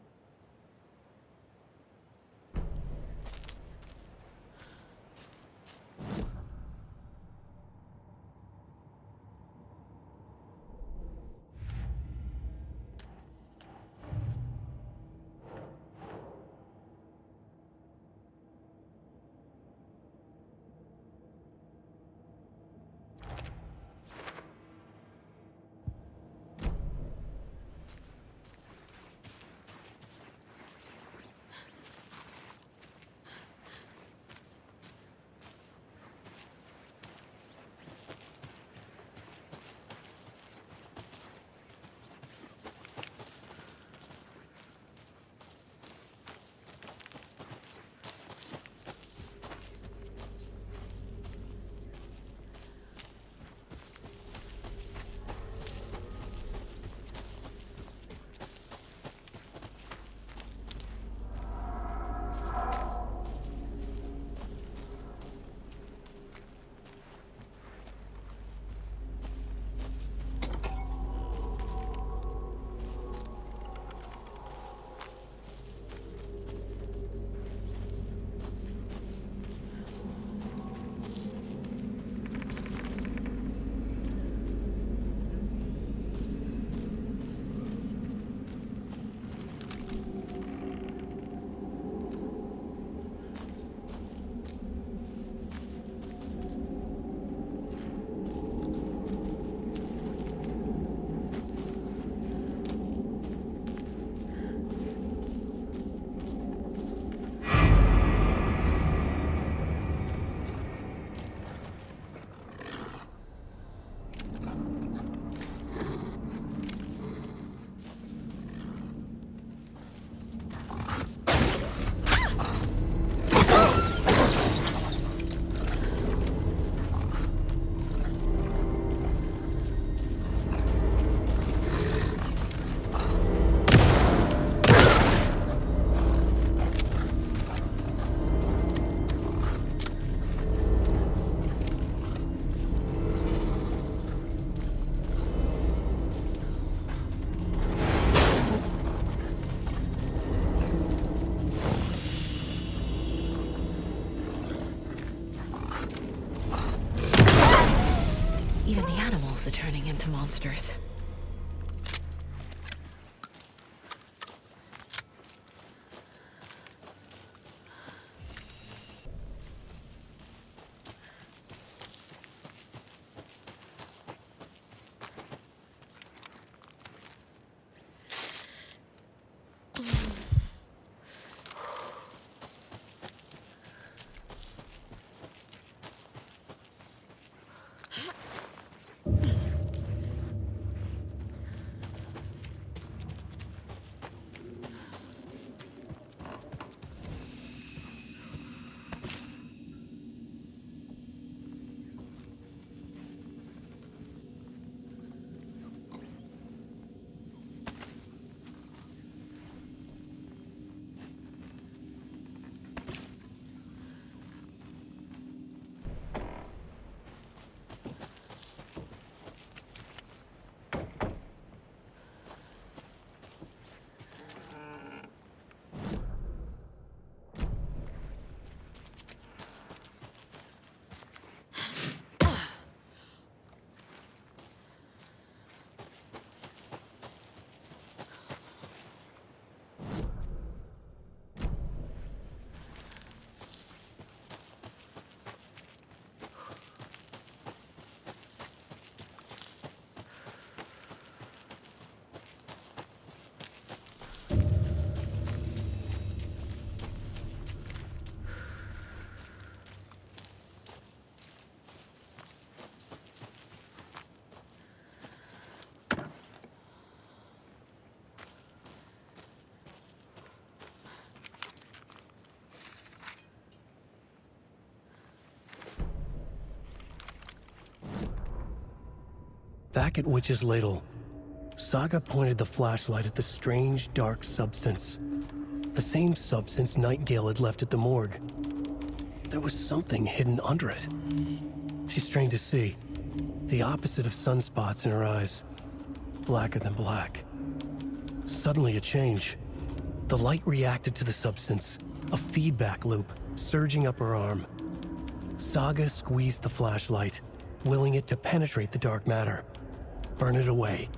A: Even the animals are turning into monsters.
C: Back at Witch's Ladle, Saga pointed the flashlight at the strange, dark substance. The same substance Nightingale had left at the morgue. There was something hidden under it. She strained to see. The opposite of sunspots in her eyes. Blacker than black. Suddenly a change. The light reacted to the substance. A feedback loop surging up her arm. Saga squeezed the flashlight, willing it to penetrate the dark matter. Burn it away.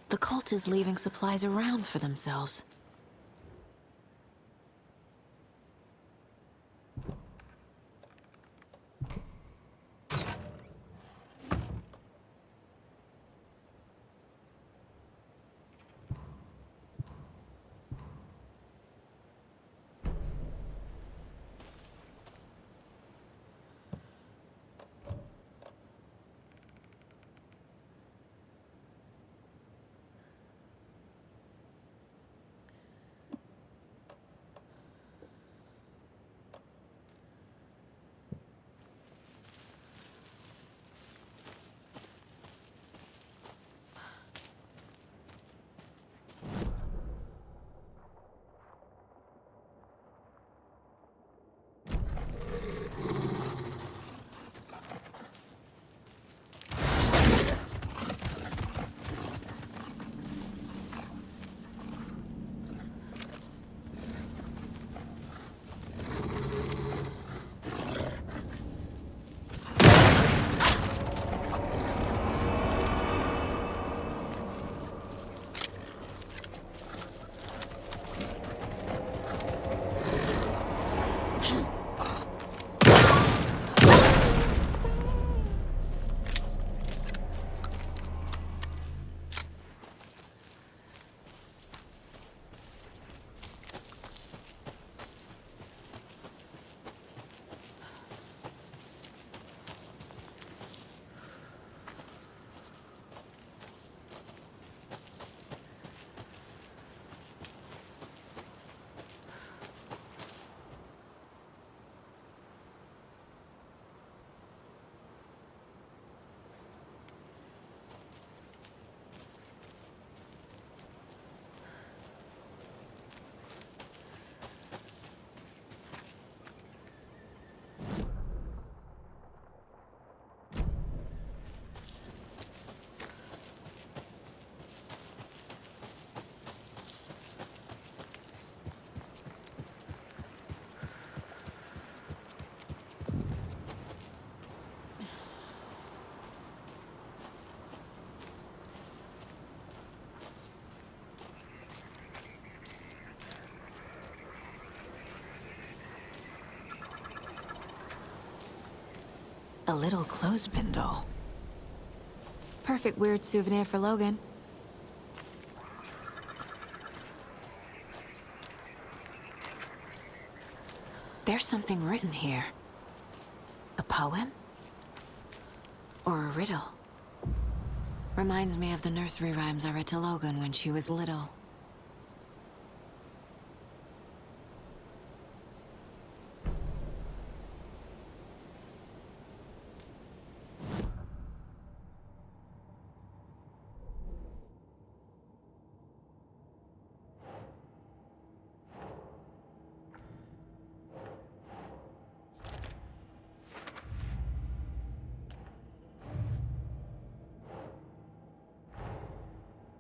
A: The cult is leaving supplies around for themselves. A little clothespin doll. Perfect weird souvenir for Logan. There's something written here. A poem? Or a riddle? Reminds me of the nursery rhymes I read to Logan when she was little.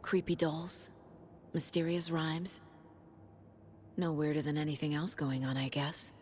A: Creepy dolls, mysterious rhymes. No weirder than anything else going on, I guess.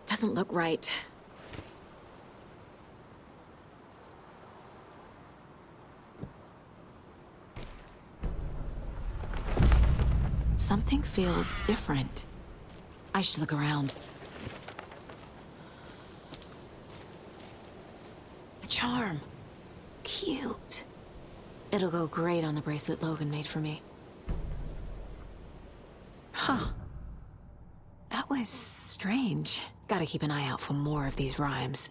A: Doesn't look right. Something feels different. I should look around. A charm. Cute. It'll go great on the bracelet Logan made for me. Huh. That was strange. Gotta keep an eye out for more of these rhymes.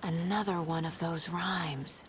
A: Another one of those rhymes.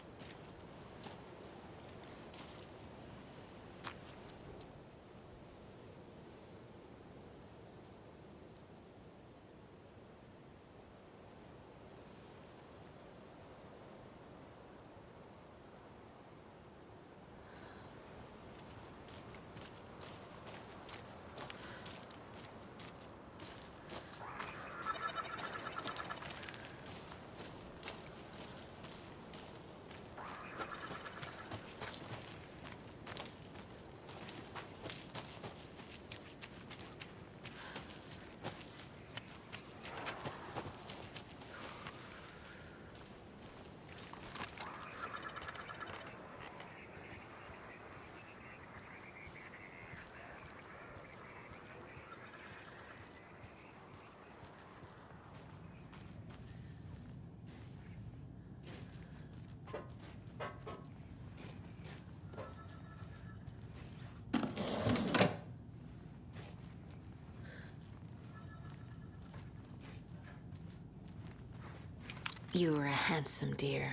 A: You were a handsome deer.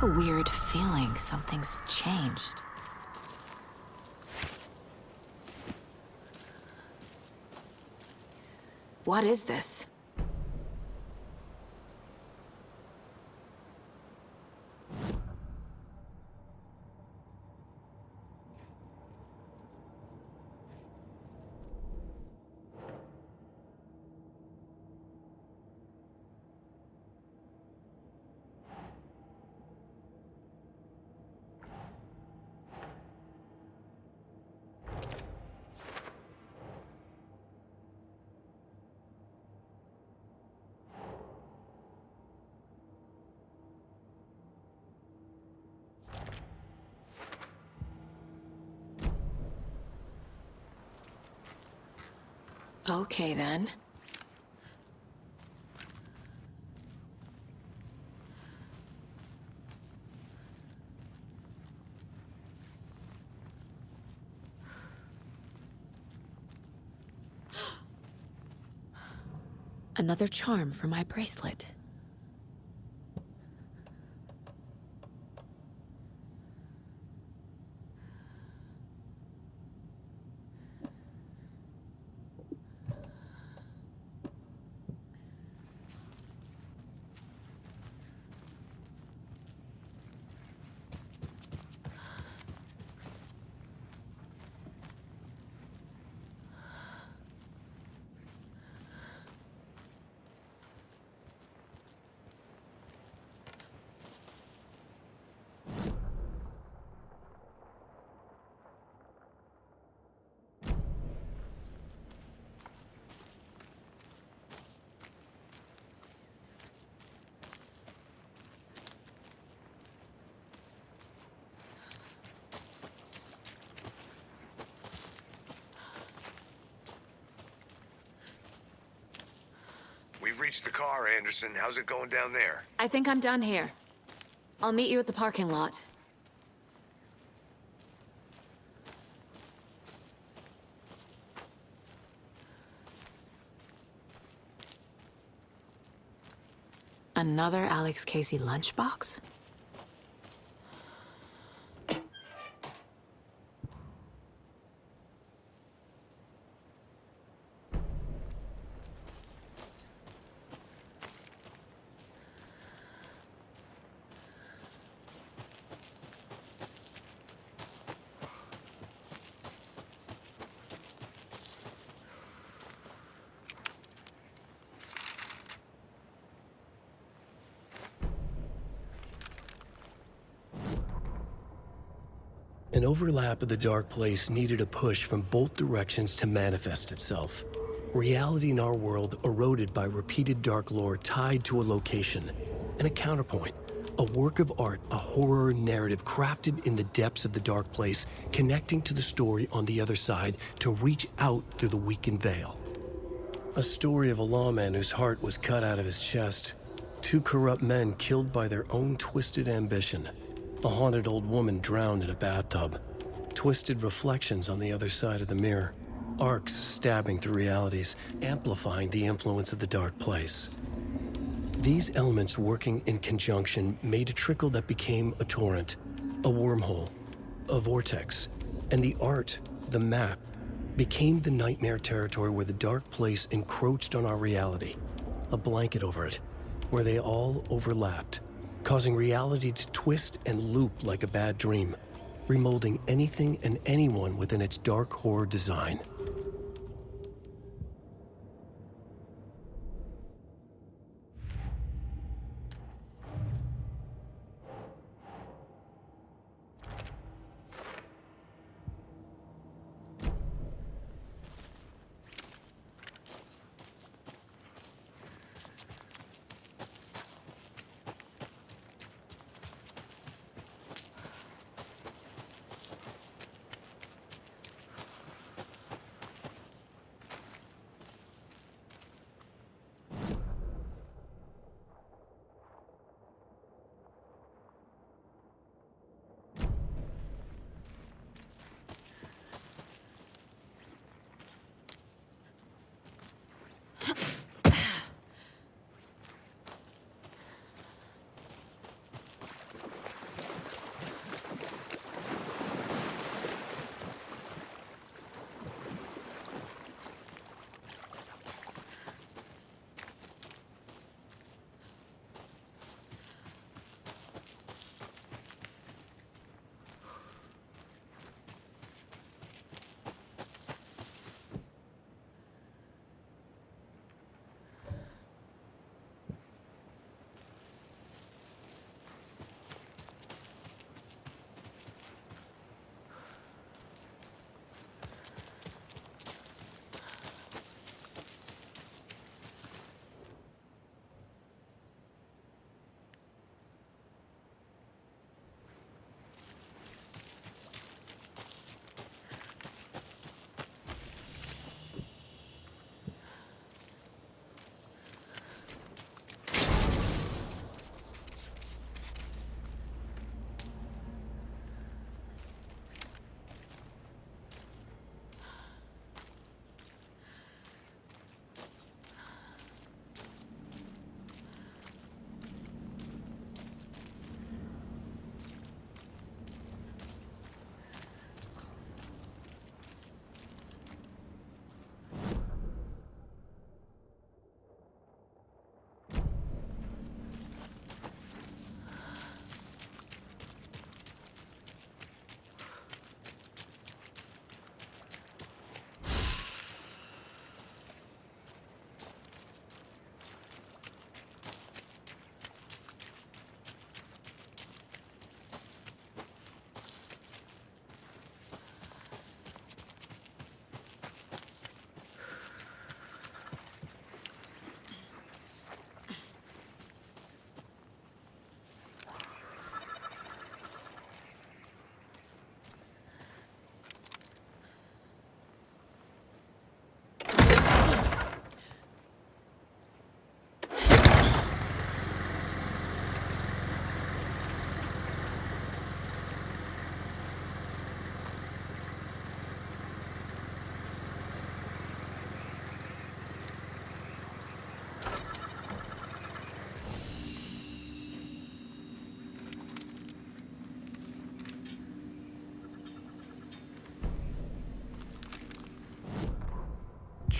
A: have a weird feeling something's changed. What is this? Okay, then. Another charm for my bracelet.
B: We've reached the car, Anderson. How's it going down there?
A: I think I'm done here. I'll meet you at the parking lot. Another Alex Casey lunchbox?
C: An overlap of the dark place needed a push from both directions to manifest itself. Reality in our world eroded by repeated dark lore tied to a location, and a counterpoint, a work of art, a horror narrative crafted in the depths of the dark place, connecting to the story on the other side to reach out through the weakened veil. A story of a lawman whose heart was cut out of his chest, two corrupt men killed by their own twisted ambition, a haunted old woman drowned in a bathtub, twisted reflections on the other side of the mirror, arcs stabbing through realities, amplifying the influence of the dark place. These elements working in conjunction made a trickle that became a torrent, a wormhole, a vortex, and the art, the map, became the nightmare territory where the dark place encroached on our reality, a blanket over it, where they all overlapped, causing reality to twist and loop like a bad dream, remolding anything and anyone within its dark horror design.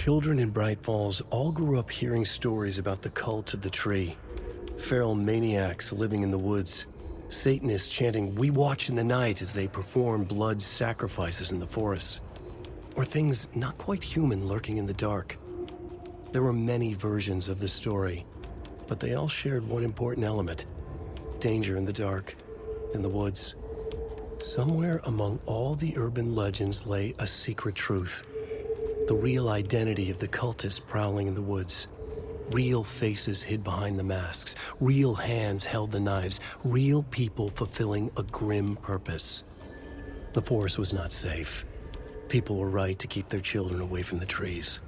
C: Children in Bright Falls all grew up hearing stories about the cult of the tree. Feral maniacs living in the woods. Satanists chanting, "We watch in the night," as they perform blood sacrifices in the forests. Or things not quite human lurking in the dark. There were many versions of the story, but they all shared one important element: danger in the dark, in the woods. Somewhere among all the urban legends lay a secret truth. The real identity of the cultists prowling in the woods. Real faces hid behind the masks. Real hands held the knives. Real people fulfilling a grim purpose. The forest was not safe. People were right to keep their children away from the trees.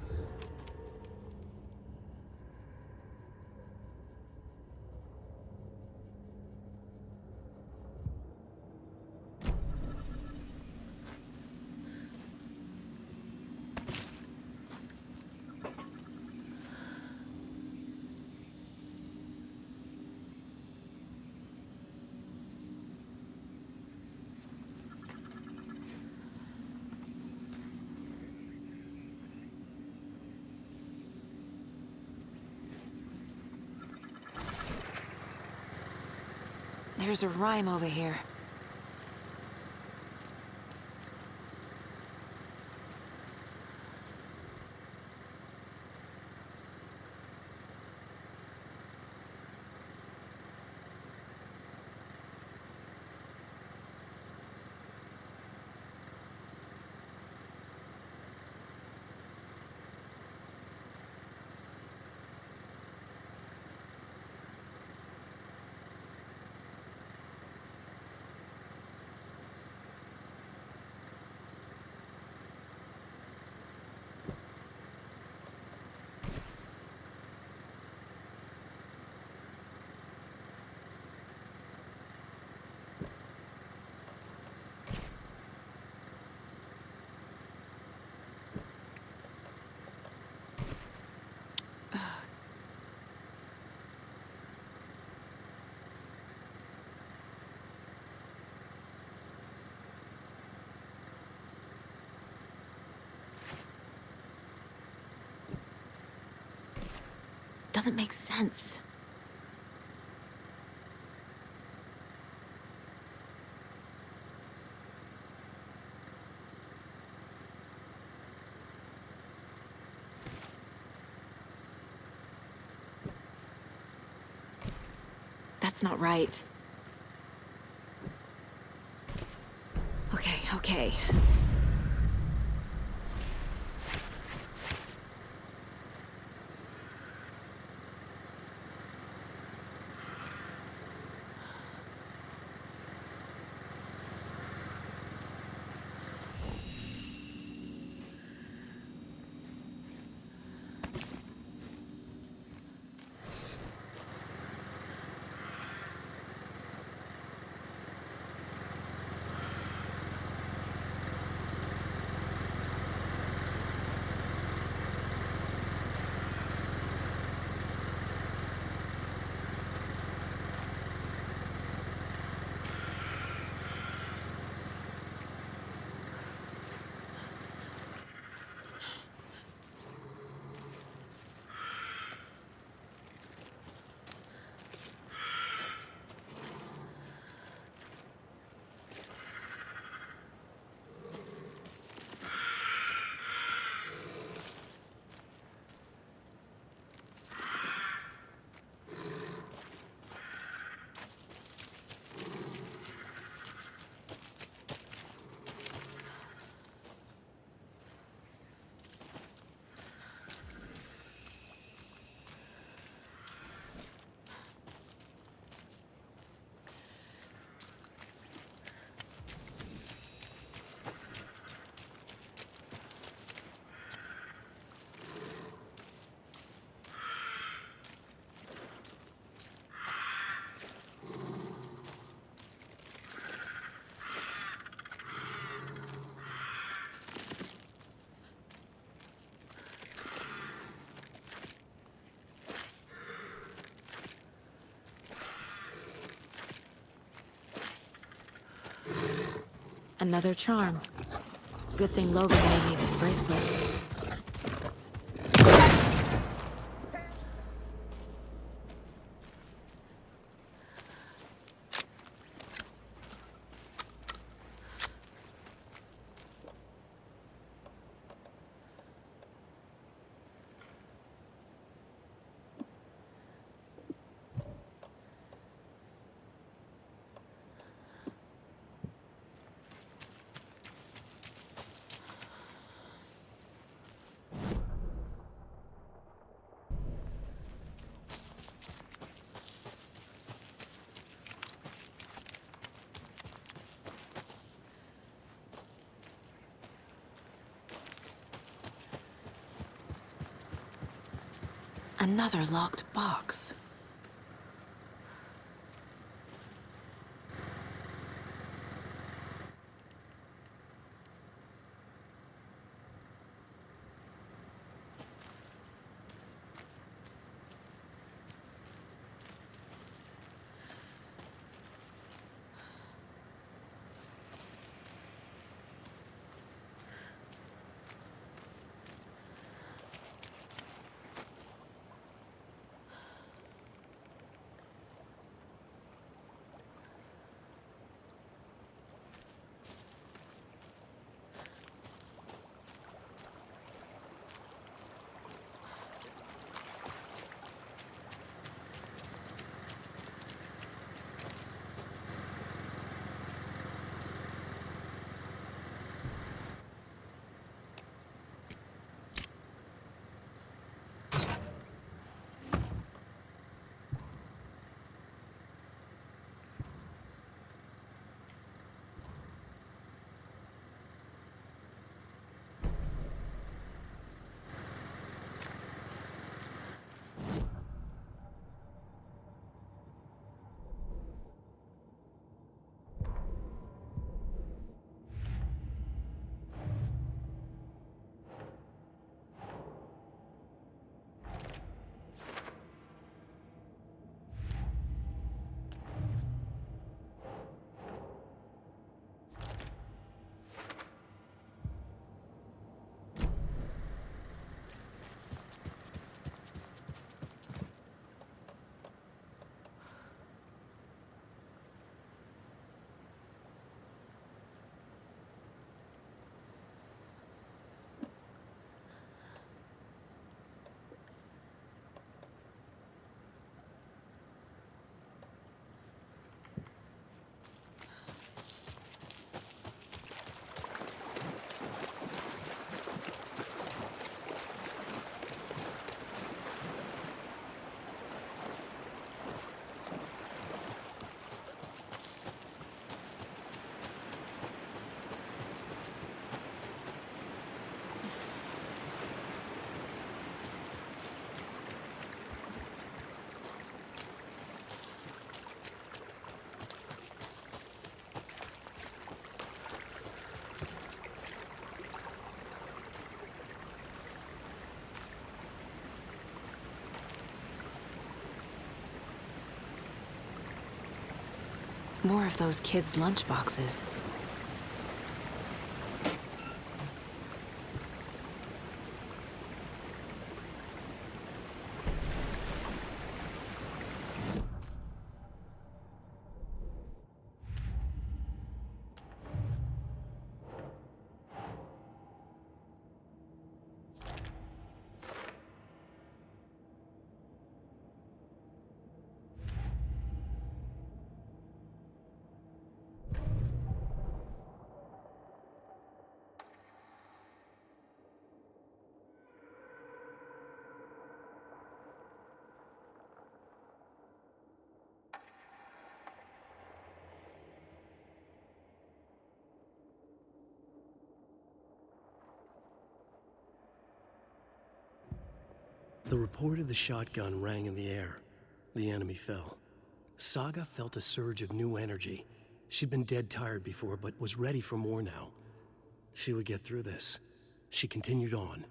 A: There's a rhyme over here. Doesn't make sense. That's not right. Okay. Another charm. Good thing Logan made me this bracelet. Another locked box. More of those kids' lunchboxes.
C: The report of the shotgun rang in the air. The enemy fell. Saga felt a surge of new energy. She'd been dead tired before, but was ready for more now. She would get through this. She continued on.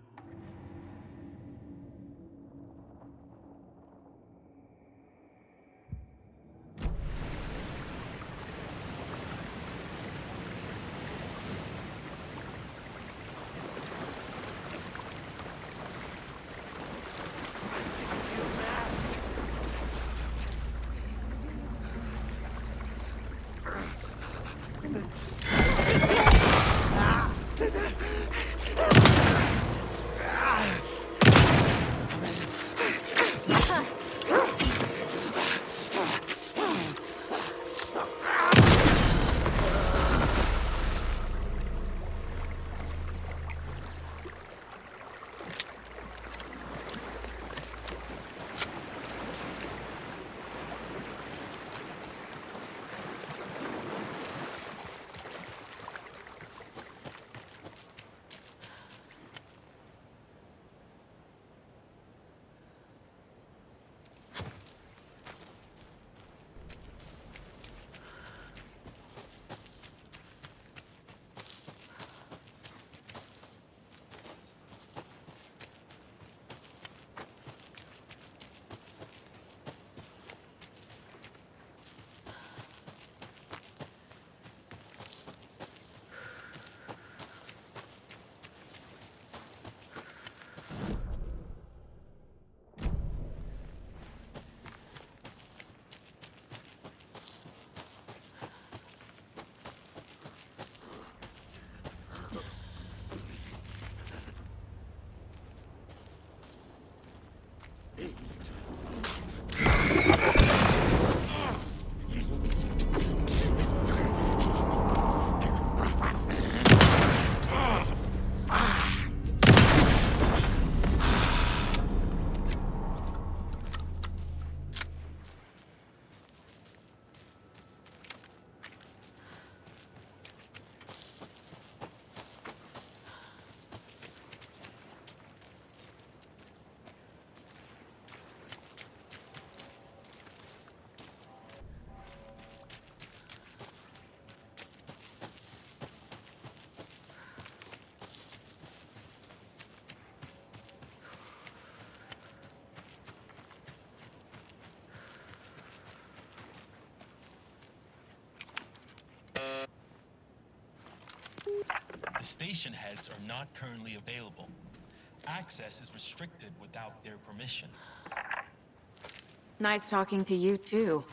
R: Station heads are not currently available. Access is restricted without their permission.
A: Nice talking to you, too.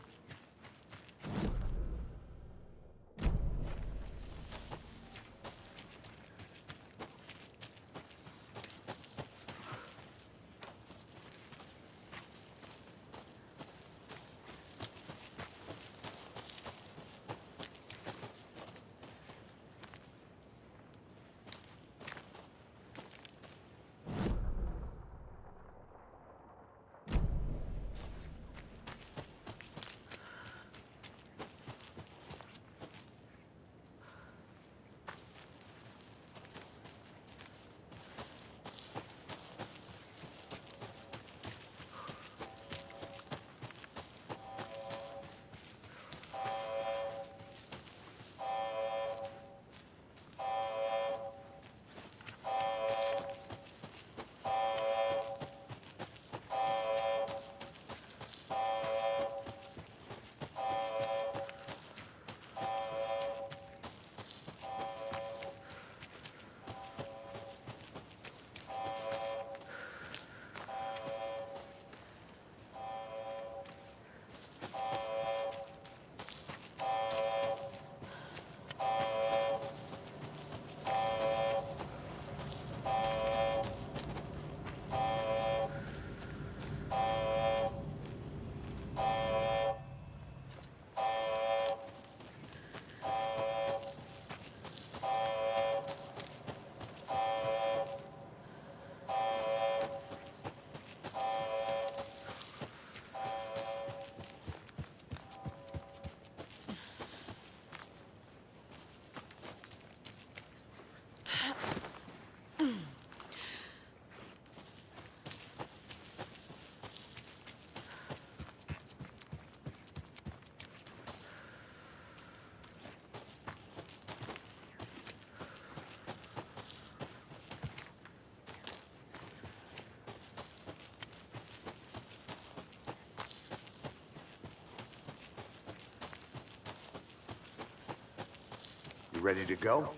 B: You ready to go?